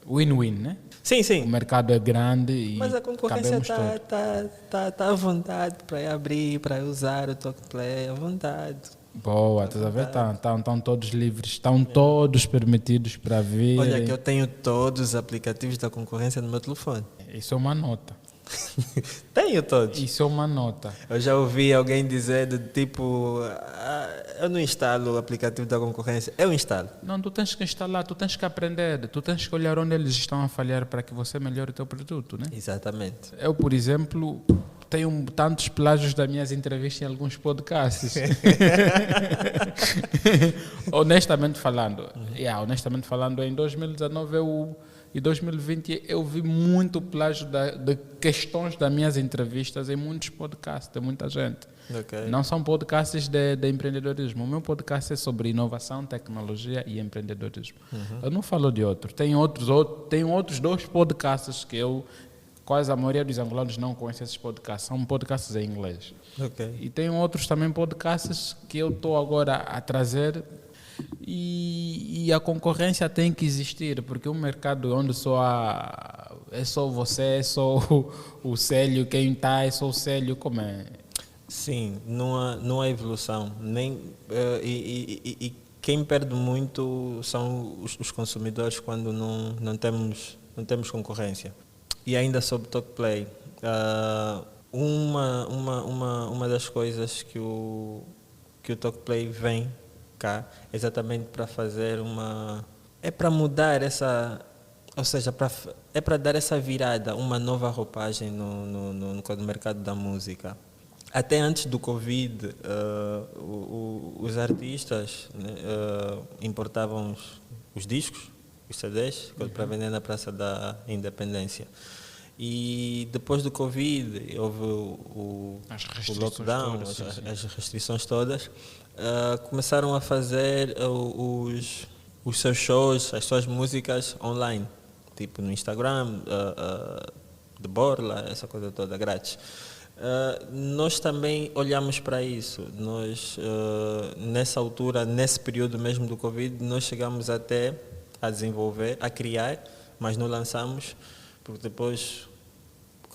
win-win, né? Sim, O sim. mercado é grande e Mas a concorrência cabemos todos. tá à vontade para abrir, para usar o TalkPlay, à vontade. Boa, estás a ver? Estão todos livres, estão todos permitidos para vir. Olha que eu tenho todos os aplicativos da concorrência no meu telefone. Isso é uma nota. Tenho todos. Isso é uma nota. Eu já ouvi alguém dizer do tipo, eu não instalo o aplicativo da concorrência. Eu instalo. Não, tu tens que instalar, tu tens que aprender, tu tens que olhar onde eles estão a falhar para que você melhore o teu produto, né? Exatamente. Eu, por exemplo, tenho tantos plágios das minhas entrevistas em alguns podcasts. Honestamente falando, em 2019 e 2020 eu vi muito plágio de questões das minhas entrevistas em muitos podcasts de muita gente. Ok. Não são podcasts de empreendedorismo. O meu podcast é sobre inovação, tecnologia e empreendedorismo. Eu não falo de outro. Tem outros 2 podcasts que quase a maioria dos angolanos não conhece esses podcasts. São podcasts em inglês. Ok. E tem outros também podcasts que eu estou agora a trazer e a concorrência tem que existir, porque um mercado onde é só você, é só o Célio, quem está é só o Célio, como é? Sim, não há evolução. E quem perde muito são os consumidores quando não temos concorrência. E ainda sobre TalkPlay, uma das coisas que o TalkPlay vem cá exatamente para fazer é para mudar ou seja, é para dar essa virada, uma nova roupagem no mercado da música. Até antes do Covid, os artistas, né, importavam os discos, os CDs, para vender na Praça da Independência. E depois do Covid, houve o lockdown, as restrições todas, começaram a fazer os seus shows, as suas músicas online, tipo no Instagram, de borla, essa coisa toda, grátis. Nós também olhamos para isso. Nós, nessa altura, nesse período mesmo do Covid, nós chegamos até a desenvolver, a criar, mas não lançamos, porque depois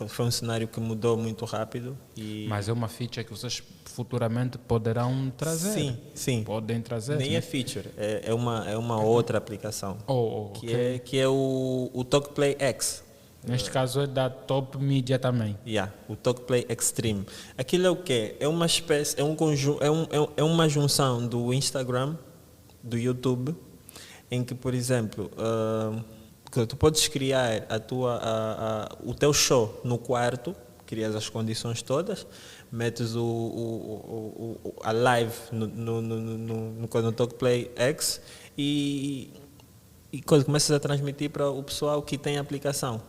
foi um cenário que mudou muito rápido. Mas é uma feature que vocês futuramente poderão trazer. Sim, sim. Podem trazer. Nem né? é feature, é uma outra aplicação, ok. que é o TalkPlay X. Neste caso é da Top Media também. O TalkPlay Extreme. Aquilo é o quê? É uma espécie, é uma junção do Instagram, do YouTube, em que, por exemplo, que tu podes criar o teu show no quarto, crias as condições todas, metes a live no Talkplay X e quando começas a transmitir para o pessoal que tem a aplicação.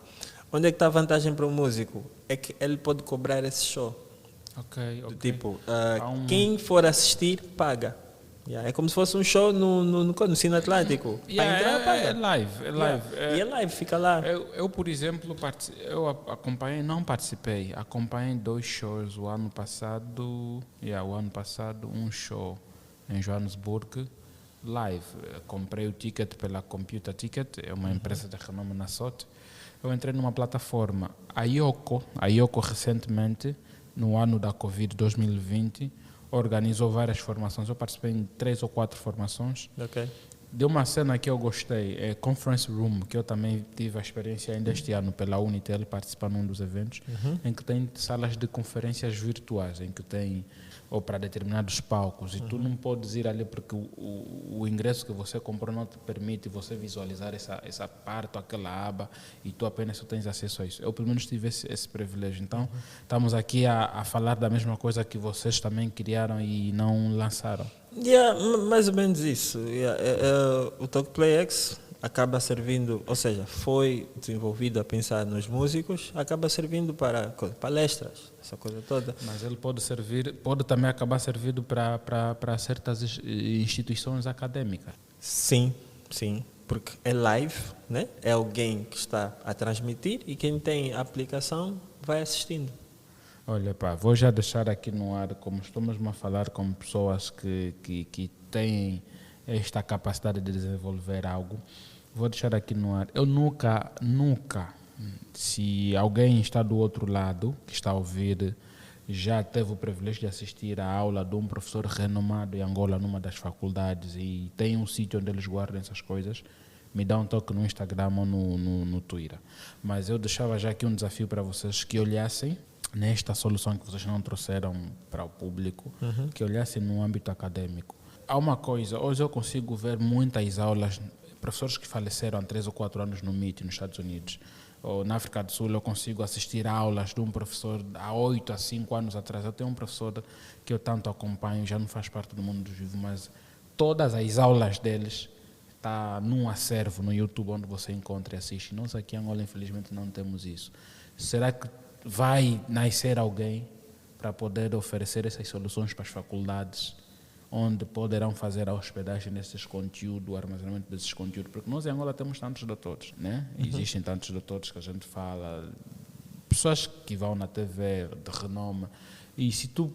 Onde é que está a vantagem para o músico? É que ele pode cobrar esse show. Ok. Tipo, quem for assistir, paga. É como se fosse um show no Cine Atlântico. Para entrar, paga. É live. E é live, fica lá. Eu, por exemplo, eu acompanhei, não participei, acompanhei 2 shows o ano passado, um show em Johannesburg, live. Comprei o ticket pela Computer Ticket, é uma empresa de renome na SOT. Eu entrei numa plataforma, a Yoko recentemente, no ano da Covid 2020, organizou várias formações. Eu participei em 3 ou 4 formações. Ok. De uma cena que eu gostei, é Conference Room, que eu também tive a experiência ainda este ano pela Unitel, participando num dos eventos, em que tem salas de conferências virtuais, em que tem, ou para determinados palcos, e tu não podes ir ali porque o ingresso que você comprou não te permite você visualizar essa parte ou aquela aba, e tu apenas só tens acesso a isso. Eu pelo menos tive esse privilégio. Então, estamos aqui a falar da mesma coisa que vocês também criaram e não lançaram. Mais ou menos isso. O Talkplay X acaba servindo, ou seja, foi desenvolvido a pensar nos músicos, acaba servindo para palestras, essa coisa toda. Mas ele pode também acabar servindo para certas instituições acadêmicas. Sim, porque é live, né? É alguém que está a transmitir e quem tem a aplicação vai assistindo. Olha, vou já deixar aqui no ar, como estamos a falar com pessoas que têm esta capacidade de desenvolver algo, vou deixar aqui no ar. Eu nunca, se alguém está do outro lado, que está a ouvir, já teve o privilégio de assistir à aula de um professor renomado em Angola, numa das faculdades, e tem um sítio onde eles guardam essas coisas, me dá um toque no Instagram ou no Twitter. Mas eu deixava já aqui um desafio para vocês que olhassem nesta solução que vocês não trouxeram para o público, que olhassem no âmbito acadêmico. Há uma coisa, hoje eu consigo ver muitas aulas, professores que faleceram há 3 ou 4 anos no MIT, nos Estados Unidos, ou na África do Sul, eu consigo assistir a aulas de um professor há 8 a 5 anos atrás. Eu tenho um professor que eu tanto acompanho, já não faz parte do mundo dos vivos, mas todas as aulas deles está num acervo no YouTube onde você encontra e assiste. Nós aqui em Angola, infelizmente, não temos isso. Será que vai nascer alguém para poder oferecer essas soluções para as faculdades, onde poderão fazer a hospedagem desses conteúdos, o armazenamento desses conteúdos? Porque nós em Angola temos tantos doutores, né? Existem tantos doutores que a gente fala, pessoas que vão na TV de renome, e se tu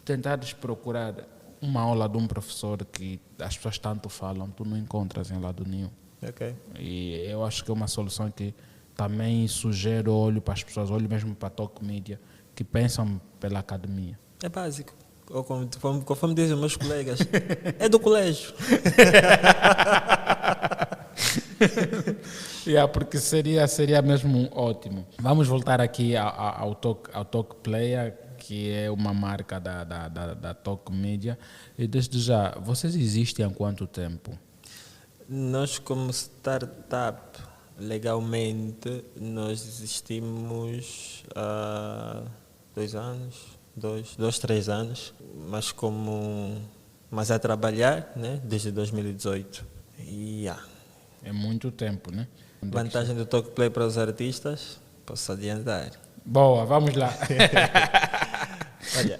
tentares procurar uma aula de um professor que as pessoas tanto falam, tu não encontras em lado nenhum. Ok. E eu acho que é uma solução que também sugiro olho para as pessoas, olho mesmo para a Talk Media, que pensam pela academia. É básico. Ou conforme dizem meus colegas, é do colégio. Porque seria mesmo ótimo. Vamos voltar aqui ao Talk Player, que é uma marca da Talk Media. E desde já, vocês existem há quanto tempo? Nós, como startup, legalmente, nós existimos há 2 anos, 3 anos, mas a trabalhar, né, desde 2018. É muito tempo, né? Vantagem do Talkplay para os artistas, posso adiantar. Boa, vamos lá. Olha,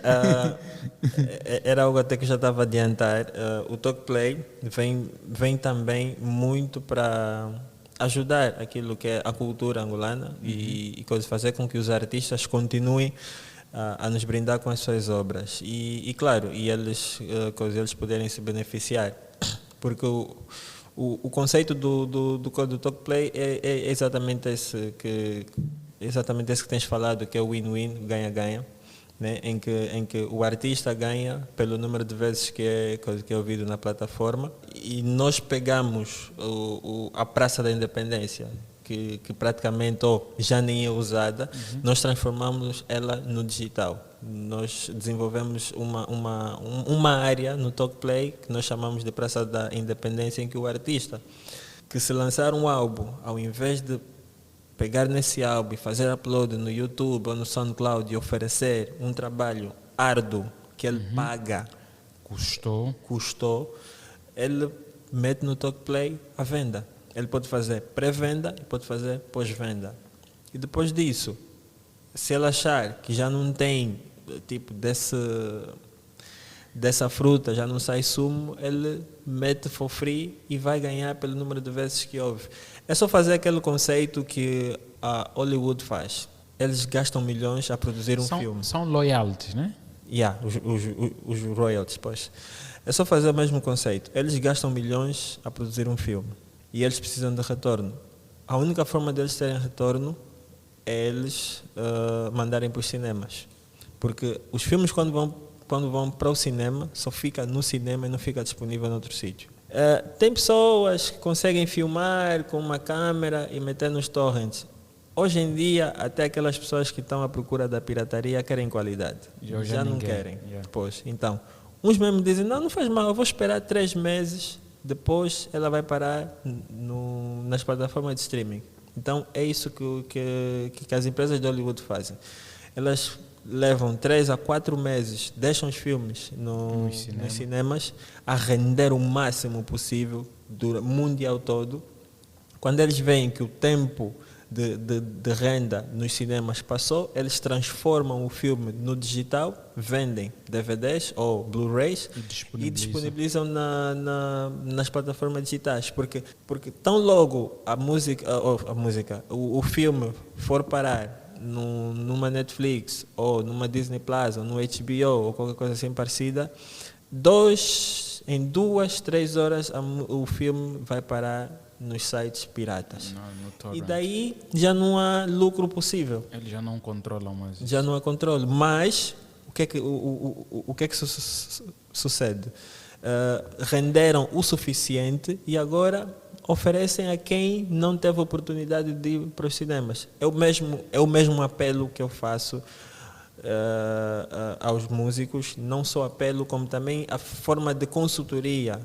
era algo até que eu já estava a adiantar. O Talkplay vem também muito para ajudar aquilo que é a cultura angolana e fazer com que os artistas continuem a nos brindar com as suas obras. E claro, eles poderem se beneficiar. Porque o conceito do Talkplay é exatamente esse que tens falado, que é o win-win, ganha-ganha. Né, em que o artista ganha pelo número de vezes que é ouvido na plataforma, e nós pegamos a Praça da Independência, que praticamente já nem é usada, nós transformamos ela no digital. Nós desenvolvemos uma área no Talkplay que nós chamamos de Praça da Independência, em que o artista que se lançar um álbum, ao invés de pegar nesse álbum e fazer upload no YouTube ou no SoundCloud e oferecer um trabalho árduo que ele paga, custou, ele mete no Talkplay a venda. Ele pode fazer pré-venda e pode fazer pós-venda. E depois disso, se ele achar que já não tem, tipo, dessa fruta, já não sai sumo, ele mete for free e vai ganhar pelo número de vezes que houve. É só fazer aquele conceito que a Hollywood faz. Eles gastam milhões a produzir um filme. São royalties, né? Os royalties, pois. É só fazer o mesmo conceito. Eles gastam milhões a produzir um filme e eles precisam de retorno. A única forma deles terem retorno é eles mandarem para os cinemas. Porque os filmes, quando vão para o cinema, só fica no cinema e não fica disponível em outro sítio. Tem pessoas que conseguem filmar com uma câmera e meter nos torrents. Hoje em dia, até aquelas pessoas que estão à procura da pirataria querem qualidade. Já não querem. Pois, então, uns mesmo dizem, não faz mal, eu vou esperar 3 meses, depois ela vai parar nas plataformas de streaming. Então, é isso que as empresas de Hollywood fazem. Elas levam 3 a 4 meses, deixam os filmes nos cinemas a render o máximo possível mundial todo. Quando eles veem que o tempo de renda nos cinemas passou, eles transformam o filme no digital, vendem DVDs ou Blu-rays e disponibilizam nas plataformas digitais, porque tão logo o filme for parar numa Netflix ou numa Disney Plus ou no HBO ou qualquer coisa assim parecida, em 2, 3 horas o filme vai parar nos sites piratas. E daí já não há lucro possível. Eles já não controlam mais isso. Já não há controle. Mas o que é que sucede? Renderam o suficiente e agora oferecem a quem não teve oportunidade de ir para os cinemas. É o mesmo apelo que eu faço aos músicos, não só apelo, como também a forma de consultoria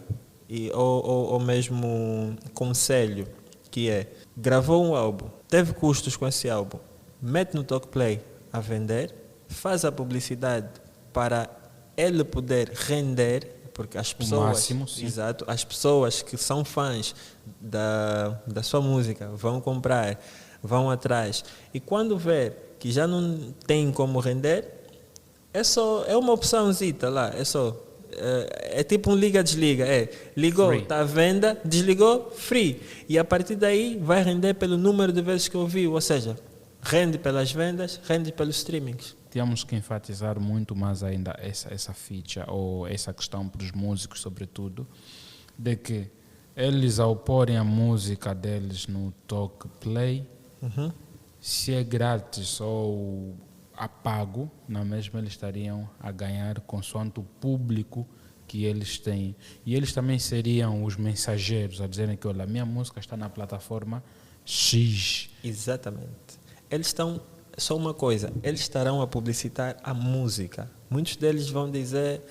ou mesmo conselho, que é: gravou um álbum, teve custos com esse álbum, mete no Talkplay a vender, faz a publicidade para ele poder render, porque as pessoas, exato, as pessoas que são fãs da sua música vão comprar, vão atrás, e quando ver que já não tem como render, é uma opçãozita lá, é tipo um liga-desliga. Ligou, está à venda, desligou, free. E a partir daí vai render pelo número de vezes que ouviu. Ou seja, rende pelas vendas, rende pelos streamings. Temos que enfatizar muito mais ainda essa ficha, ou essa questão para os músicos, sobretudo, de que eles, ao porem a música deles no Talkplay, se é grátis ou a pago, na mesma eles estariam a ganhar consoante o público que eles têm. E eles também seriam os mensageiros a dizerem que, olha, a minha música está na plataforma X. Exatamente. Eles estão, só uma coisa, eles estarão a publicitar a música. Muitos deles vão dizer,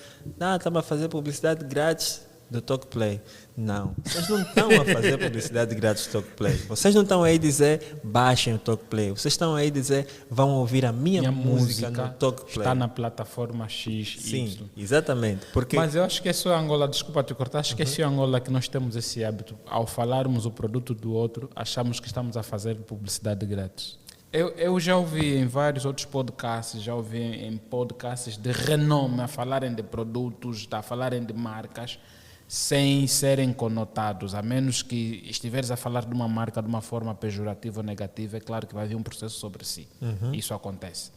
estamos a fazer publicidade grátis do Talkplay. Não, vocês não estão a fazer publicidade grátis do Talkplay. Vocês não estão aí a dizer, baixem o Talkplay. Vocês estão aí a dizer, vão ouvir a minha música no Talkplay. Está na plataforma X. Sim, Y. Exatamente. Porque... Mas eu acho que é só Angola, desculpa te cortar, acho que é só Angola que nós temos esse hábito. Ao falarmos o produto do outro, achamos que estamos a fazer publicidade grátis. Eu já ouvi em vários outros podcasts, já ouvi em podcasts de renome a falarem de produtos, a falarem de marcas, sem serem conotados, a menos que estiveres a falar de uma marca de uma forma pejorativa ou negativa, é claro que vai haver um processo sobre si. Isso acontece.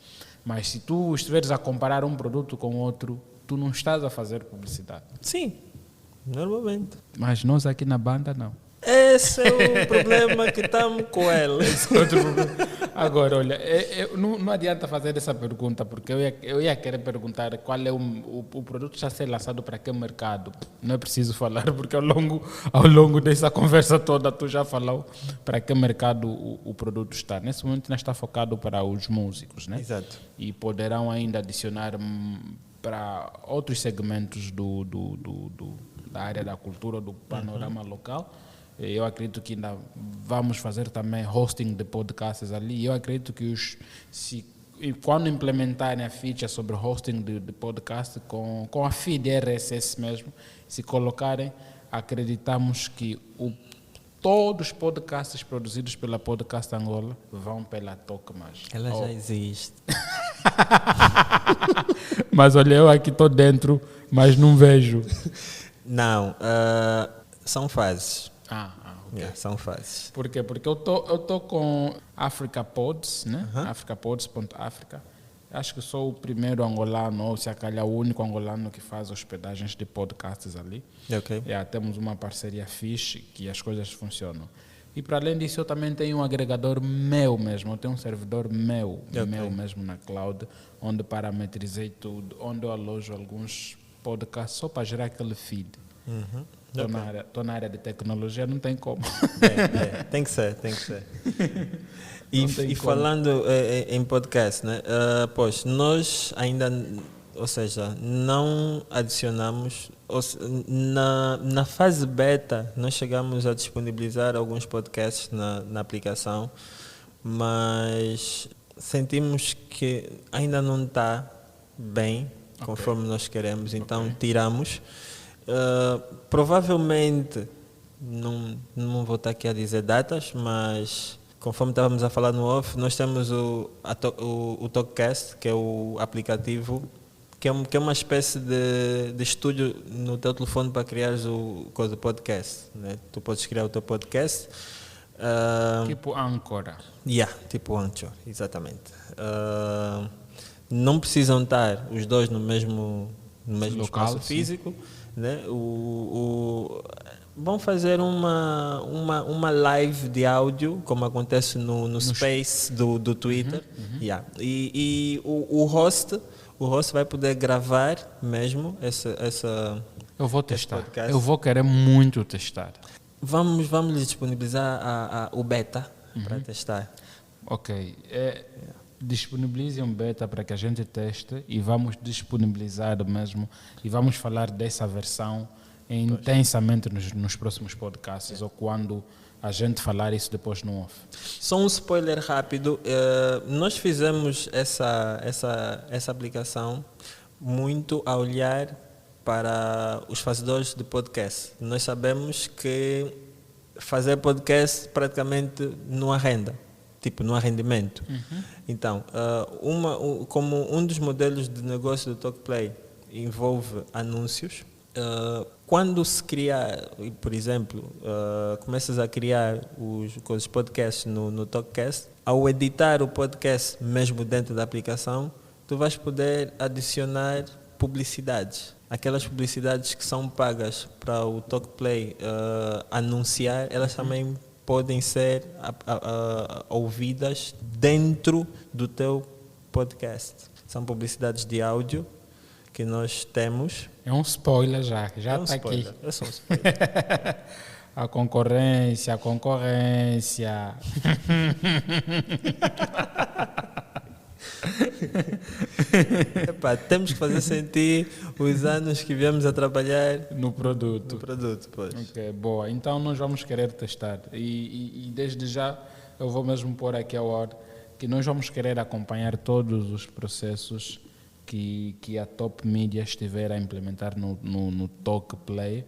Mas se tu estiveres a comparar um produto com outro, tu não estás a fazer publicidade. Sim, normalmente. Mas nós aqui na banda, não. Esse é o problema que estamos com ele. Agora, olha, não adianta fazer essa pergunta, porque eu ia querer perguntar qual é o produto que está a ser lançado para que mercado. Não é preciso falar, porque ao longo dessa conversa toda tu já falou para que mercado o produto está. Nesse momento nós está focado para os músicos, né? Exato. E poderão ainda adicionar para outros segmentos da área da cultura, do panorama local. Eu acredito que ainda vamos fazer também hosting de podcasts ali. Eu acredito que quando implementarem a feature sobre hosting de podcast com a feed RSS mesmo, se colocarem, acreditamos que todos os podcasts produzidos pela Podcast Angola vão pela Talk Mais. Ela já existe. Mas olha, eu aqui estou dentro, mas não vejo. Não, são fases. Ok. Yeah, são fases. Por quê? Porque eu tô com Africa Pods, né? africapods.africa. Acho que sou o primeiro angolano, ou se calhar o único angolano que faz hospedagens de podcasts ali. Ok. Temos uma parceria fixe que as coisas funcionam. E para além disso, eu também tenho um agregador meu mesmo. Eu tenho um servidor meu mesmo na cloud, onde parametrizei tudo, onde eu alojo alguns podcasts só para gerar aquele feed. Estou na área de tecnologia, não tem como. Tem que ser. E falando em podcast, né? Pois, nós ainda, ou seja, não adicionamos, na fase beta, nós chegamos a disponibilizar alguns podcasts na aplicação, mas sentimos que ainda não está bem conforme nós queremos, então tiramos. Provavelmente, não vou estar aqui a dizer datas, mas conforme estávamos a falar no off, nós temos o TalkCast, que é o aplicativo, que é uma espécie de estúdio no teu telefone para criares o podcast. Né? Tu podes criar o teu podcast. Tipo Anchor. Tipo Anchor, exatamente. Não precisam estar os dois no mesmo Local, espaço físico. Né? Vão fazer uma live de áudio, como acontece no Space do Twitter. E o host vai poder gravar mesmo essa eu vou testar. Podcast. Eu vou querer muito testar. Vamos lhe disponibilizar o beta para testar. Ok. Disponibilize um beta para que a gente teste e vamos disponibilizar mesmo e vamos falar dessa versão intensamente nos próximos podcasts ou quando a gente falar isso depois no off. Só um spoiler rápido, nós fizemos essa aplicação muito a olhar para os fazedores de podcast. Nós sabemos que fazer podcast praticamente não há renda. Tipo, não há rendimento. Então, como um dos modelos de negócio do TalkPlay envolve anúncios, quando se criar, por exemplo, começas a criar os podcasts no TalkCast, ao editar o podcast mesmo dentro da aplicação, tu vais poder adicionar publicidades. Aquelas publicidades que são pagas para o TalkPlay anunciar, elas também podem ser ouvidas dentro do teu podcast. São publicidades de áudio que nós temos. É um spoiler já está aqui. É só um spoiler. A concorrência. Temos que fazer sentir os anos que viemos a trabalhar no produto. Pois. Ok, boa. Então nós vamos querer testar. E desde já eu vou mesmo pôr aqui a hora que nós vamos querer acompanhar todos os processos que a Top Media estiver a implementar no TalkPlay.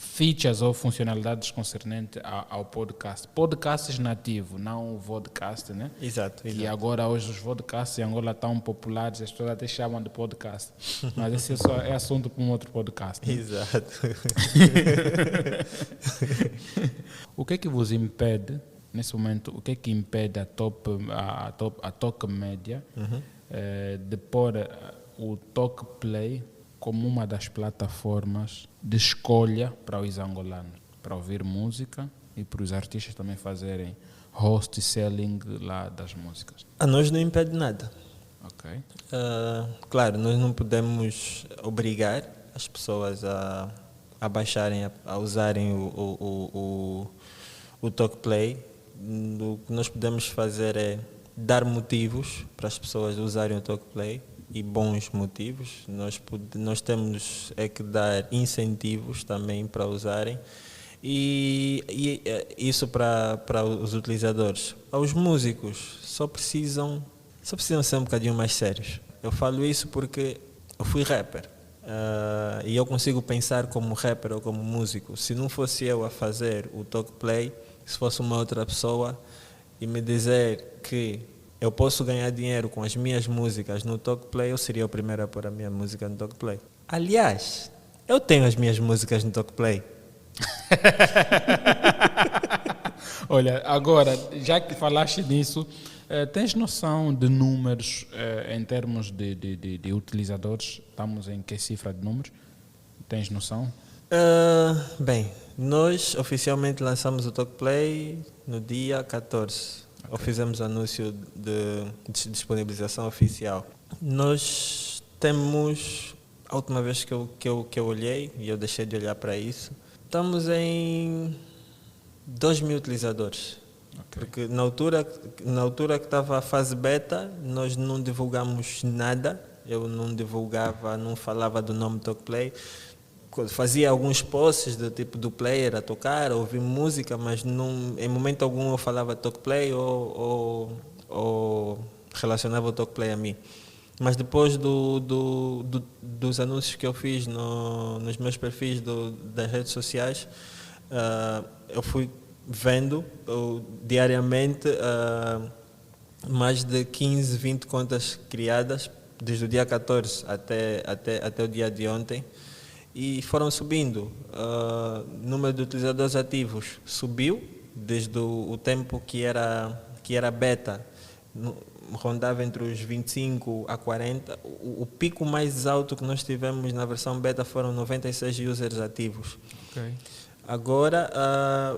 Features ou funcionalidades concernentes ao podcast. Podcasts nativo, não o vodcast, né? Exato. E agora hoje os vodcasts em Angola estão populares, as pessoas até chamam de podcast. Mas esse é assunto para um outro podcast. Né? Exato. O que é que vos impede, nesse momento, o que é que impede a Talk Media de pôr o TalkPlay como uma das plataformas de escolha para os angolanos, para ouvir música e para os artistas também fazerem host e selling lá das músicas? A nós não impede nada. Ok. Claro, nós não podemos obrigar as pessoas a baixarem, a usarem o TalkPlay. O que nós podemos fazer é dar motivos para as pessoas usarem o TalkPlay. E bons motivos. Nós temos que dar incentivos também para usarem Isso para os utilizadores. Os músicos só precisam ser um bocadinho mais sérios. Eu falo isso porque eu fui rapper. E eu consigo pensar como rapper ou como músico. Se não fosse eu a fazer o talk play, se fosse uma outra pessoa e me dizer que eu posso ganhar dinheiro com as minhas músicas no talk play, eu seria o primeiro a pôr a minha música no talk play. Aliás, eu tenho as minhas músicas no talk play. Olha, agora, já que falaste nisso, tens noção de números em termos de utilizadores? Estamos em que cifra de números? Tens noção? Bem, nós oficialmente lançamos o Talk Play no dia 14. Ou fizemos anúncio de disponibilização oficial. Nós temos, a última vez que eu olhei, e eu deixei de olhar para isso, estamos em 2.000 utilizadores. Okay. Porque na altura que estava a fase beta, nós não divulgamos nada. Eu não divulgava, não falava do nome Talk Play. Fazia alguns posts do tipo do player a tocar, a ouvir música, mas não, em momento algum eu falava Talk Play ou relacionava o Talk Play a mim. Mas depois dos anúncios que eu fiz nos meus perfis das redes sociais, eu fui vendo diariamente mais de 15, 20 contas criadas, desde o dia 14 até o dia de ontem, e foram subindo. O número de utilizadores ativos subiu desde o tempo que era beta, rondava entre os 25 a 40. O pico mais alto que nós tivemos na versão beta foram 96 users ativos. Okay. Agora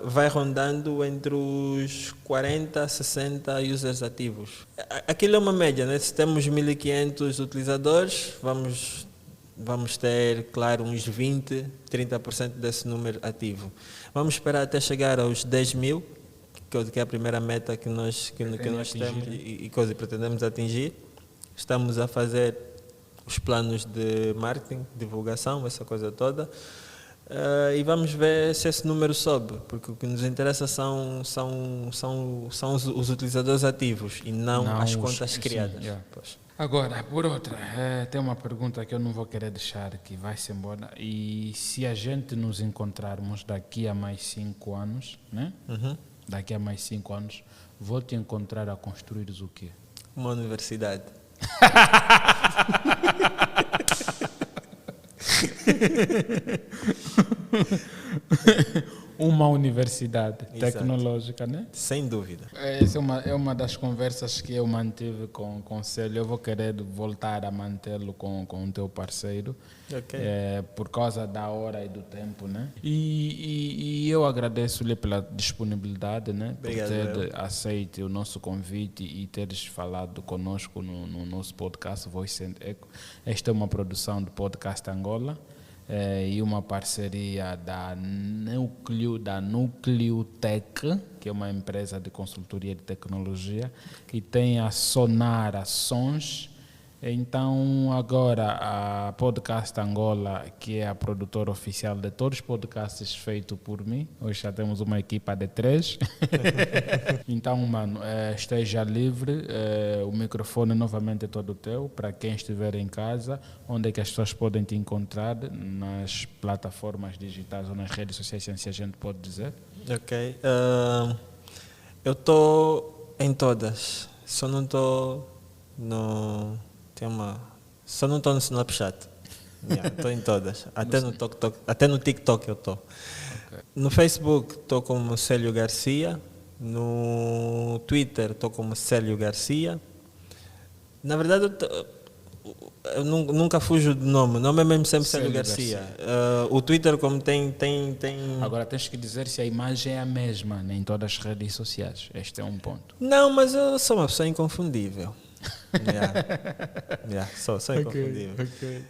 vai rondando entre os 40 a 60 users ativos. Aquilo é uma média, né? Se temos 1.500 utilizadores, vamos ter, claro, uns 20, 30% desse número ativo. Vamos esperar até chegar aos 10.000, que é a primeira meta que nós temos e pretendemos atingir. Estamos a fazer os planos de marketing, divulgação, essa coisa toda. E vamos ver se esse número sobe, porque o que nos interessa são os utilizadores ativos e não as contas criadas. Sim, yeah. Agora, por outra, tem uma pergunta que eu não vou querer deixar, que vai-se embora. E se a gente nos encontrarmos daqui a mais 5 anos, né? Uhum. Daqui a mais 5 anos, vou te encontrar a construires o quê? Uma universidade. Uma universidade. Exato. Tecnológica, né? Sem dúvida. Essa é uma das conversas que eu mantive com o Conselho. Eu vou querer voltar a mantê-lo com o teu parceiro, Okay. Por causa da hora e do tempo, né? E eu agradeço-lhe pela disponibilidade, né? Obrigado, por ter aceito o nosso convite e teres falado conosco no nosso podcast Voice and Echo. Esta é uma produção do Podcast Angola. E uma parceria da Núcleo Tech, que é uma empresa de consultoria de tecnologia, e tem a Sonara Sons. Então, agora, a Podcast Angola, que é a produtora oficial de todos os podcasts feitos por mim. Hoje já temos uma equipa de 3. Então, mano, esteja livre. O microfone novamente é todo teu. Para quem estiver em casa, onde é que as pessoas podem te encontrar? Nas plataformas digitais ou nas redes sociais, se a gente pode dizer? Ok. Eu estou em todas. Só não estou no... Só não estou no Snapchat. Estou em todas. Até no TikTok eu estou. Okay. No Facebook estou como Célio Garcia. No Twitter estou como Célio Garcia. Na verdade, eu nunca fujo do nome. O nome é mesmo sempre Célio Garcia. O Twitter, como tem... Agora tens que dizer se a imagem é a mesma, né, em todas as redes sociais. Este é um ponto. Não, mas eu sou uma pessoa inconfundível. Sou inconfundível. Okay.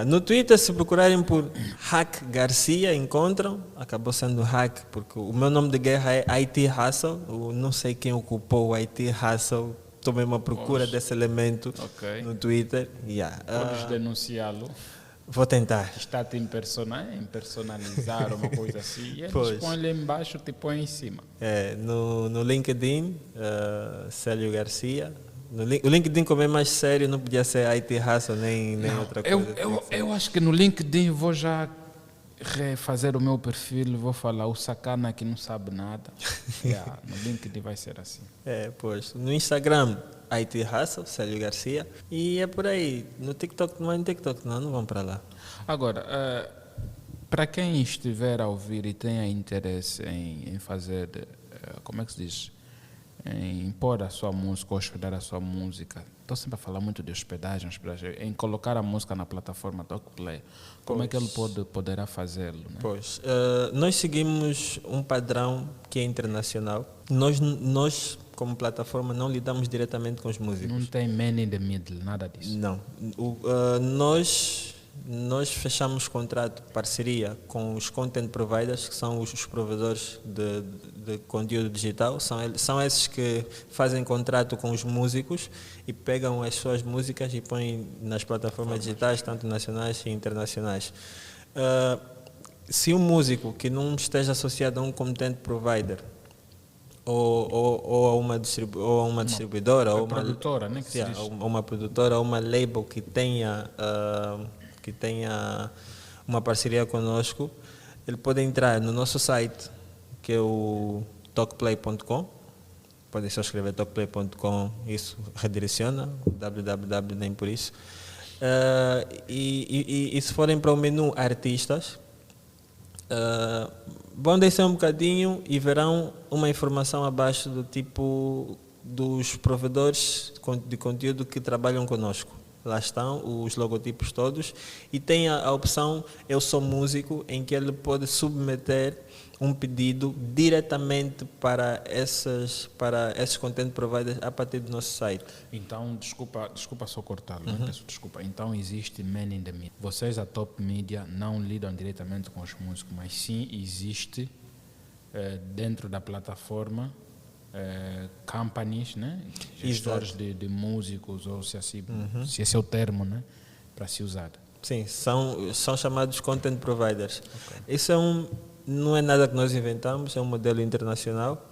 No Twitter, se procurarem por Hack Garcia, encontram. Acabou sendo Hack, porque o meu nome de guerra é IT Hustle. Eu não sei quem ocupou o IT Hustle. Tomei uma procura desse elemento no Twitter. Podes denunciá-lo? Vou tentar. Está a te impersonalizar, uma coisa assim. E eles Pois. põem lá embaixo, te põem em cima. No LinkedIn, Célio Garcia. O LinkedIn, como é mais sério, não podia ser IT Hustle nem outra coisa. Eu acho que no LinkedIn vou já refazer o meu perfil, vou falar o sacana que não sabe nada. No LinkedIn vai ser assim. Pois. No Instagram, IT Hustle, Célio Garcia. E é por aí. No TikTok, não é no TikTok, não vão para lá. Agora, para quem estiver a ouvir e tenha interesse em fazer, como é que se diz? Em pôr a sua música, hospedar a sua música. Estou sempre a falar muito de hospedagem, em colocar a música na plataforma Talkplay. Como é que ele poderá fazê-lo? Né? Pois, nós seguimos um padrão que é internacional. Nós, como plataforma, não lidamos diretamente com os músicos. Não tem man in the middle, nada disso. Não. Nós fechamos contrato, parceria com os content providers, que são os provedores de conteúdo digital. São esses que fazem contrato com os músicos e pegam as suas músicas e põem nas plataformas digitais, tanto nacionais e internacionais. Se um músico que não esteja associado a um content provider ou a uma distribuidora ou uma produtora, né, uma produtora ou uma label que tenha uma parceria conosco, ele pode entrar no nosso site, que é o talkplay.com. Podem só escrever talkplay.com, isso redireciona, www nem por isso. E se forem para o menu artistas, vão descer um bocadinho e verão uma informação abaixo do tipo dos provedores de conteúdo que trabalham conosco. Lá estão os logotipos todos e tem a opção Eu Sou Músico, em que ele pode submeter um pedido diretamente para esses content providers a partir do nosso site. Então, desculpa só cortá-lo, peço desculpa. Então existe man in the middle. Vocês, a Top Media, não lidam diretamente com os músicos, mas sim existe dentro da plataforma companies, né? Gestores de músicos, ou se esse é o termo, né? Para se usar. Sim, são chamados content providers. Okay. Isso não é nada que nós inventamos, é um modelo internacional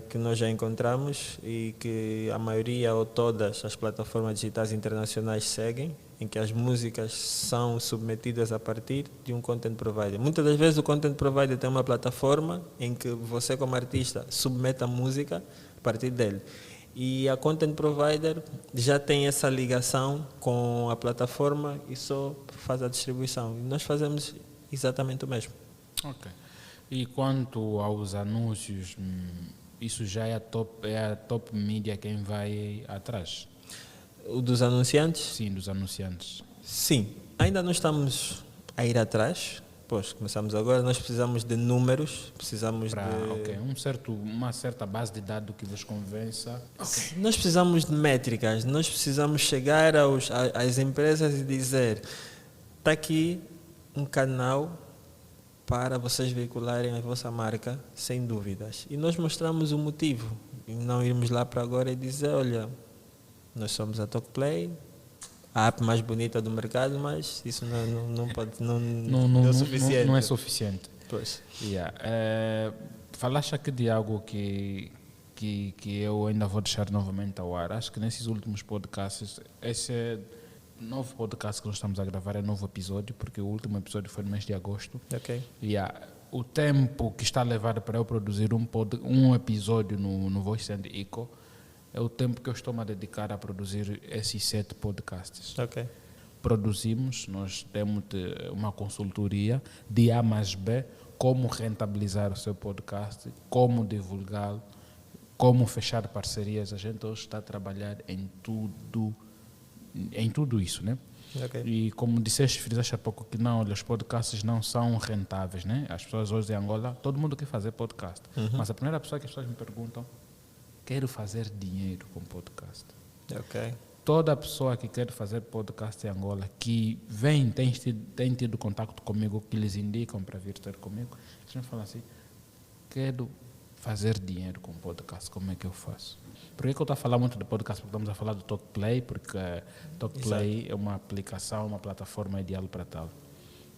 que nós já encontramos e que a maioria ou todas as plataformas digitais internacionais seguem, em que as músicas são submetidas a partir de um content provider. Muitas das vezes o content provider tem uma plataforma em que você, como artista, submete a música a partir dele. E a content provider já tem essa ligação com a plataforma e só faz a distribuição. E nós fazemos exatamente o mesmo. Ok. E quanto aos anúncios, isso já é a top Media quem vai atrás? O dos anunciantes? Sim, dos anunciantes. Sim, ainda não estamos a ir atrás. Pois, começamos agora, nós precisamos de números, precisamos uma certa base de dados que vos convença. Okay. Nós precisamos de métricas, nós precisamos chegar às empresas e dizer, está aqui um canal para vocês veicularem a vossa marca, sem dúvidas. E nós mostramos o motivo, e não irmos lá para agora e dizer, olha, nós somos a Talkplay, a app mais bonita do mercado, mas isso não é suficiente. Não é suficiente. Pois. Falaste aqui de algo que eu ainda vou deixar novamente ao ar. Acho que nesses últimos podcasts, esse novo podcast que nós estamos a gravar é novo episódio, porque o último episódio foi no mês de agosto. Ok. O tempo que está a levar para eu produzir um episódio no Voice and Echo é o tempo que eu estou a dedicar a produzir esses 7 podcasts. Ok. Produzimos, nós temos uma consultoria de A mais B, como rentabilizar o seu podcast, como divulgá-lo, como fechar parcerias. A gente hoje está a trabalhar em tudo isso, né? Okay. E como frisaste há pouco que não, os podcasts não são rentáveis, né? As pessoas hoje em Angola, todo mundo quer fazer podcast, mas a primeira pessoa que as pessoas me perguntam, quero fazer dinheiro com podcast. Okay. Toda pessoa que quer fazer podcast em Angola, que tem tido contato comigo, que eles indicam para vir ter comigo, eles me falam assim, quero fazer dinheiro com podcast, como é que eu faço? Por que eu estou a falar muito de podcast? Porque estamos a falar do TalkPlay, porque TalkPlay é uma aplicação, uma plataforma ideal para tal.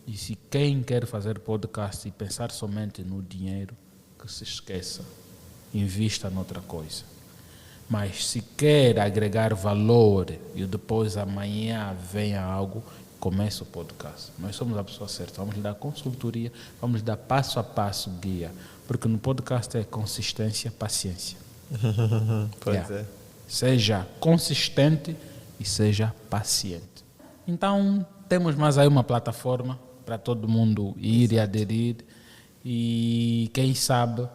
E se quem quer fazer podcast e pensar somente no dinheiro, que se esqueça, invista noutra coisa. Mas se quer agregar valor e depois amanhã venha algo, comece o podcast. Nós somos a pessoa certa, vamos lhe dar consultoria, vamos lhe dar passo a passo guia, porque no podcast é consistência, paciência. Pois é. Seja consistente e seja paciente. Então, temos mais aí uma plataforma para todo mundo ir e aderir. E quem sabe,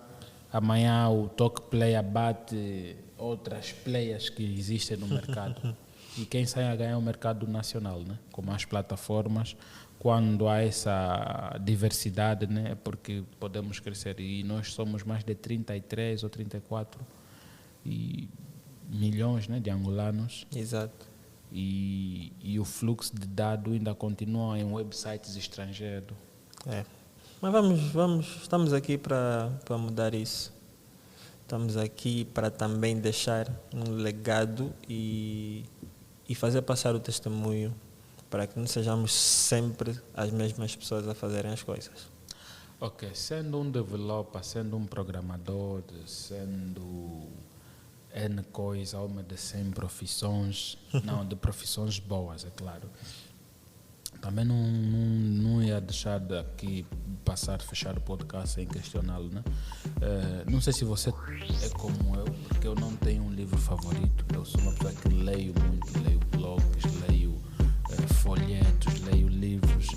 amanhã o TalkPlay abate outras players que existem no mercado. E quem sai a ganhar o mercado nacional, né? Com as plataformas, quando há essa diversidade, né? Porque podemos crescer. E nós somos mais de 33 ou 34 milhões, né, de angolanos. Exato. E o fluxo de dados ainda continua em websites estrangeiros. É. Mas estamos aqui para mudar isso. Estamos aqui para também deixar um legado e fazer passar o testemunho para que não sejamos sempre as mesmas pessoas a fazerem as coisas. Ok, sendo um developer, sendo um programador, sendo N coisa, uma de 100 profissões, não, de profissões boas, é claro. Também não ia deixar daqui fechar o podcast sem questioná-lo, né? Não sei se você é como eu, porque eu não tenho um livro favorito. Eu sou uma pessoa que leio muito, leio blogs, leio folhetos, leio livros.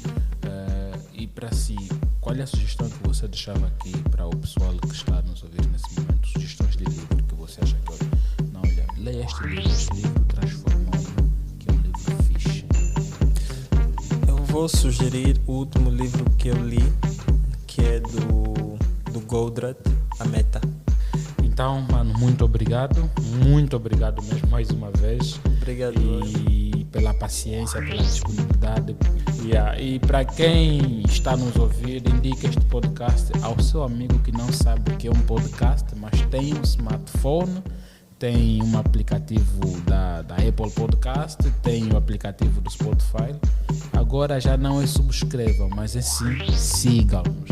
E para si, qual é a sugestão que você deixava aqui para o pessoal que está a nos ouvir nesse momento? Sugestões de livro que você acha que, olha, leia este livro transformou-me, que é um livro fixe. Eu vou sugerir o último livro que eu li, que é do Goldratt, A Meta. Então, mano, muito obrigado mesmo mais uma vez. Obrigado. E pela paciência, pela disponibilidade. E para quem está a nos ouvir, indique este podcast ao seu amigo que não sabe o que é um podcast, mas tem um smartphone, tem um aplicativo da Apple Podcast, tem o aplicativo do Spotify. Agora já não é subscrevam, mas é sim, sigam-nos.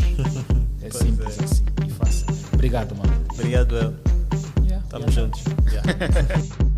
É simples assim e fácil. Obrigado, mano. Obrigado, El. Estamos juntos. Yeah.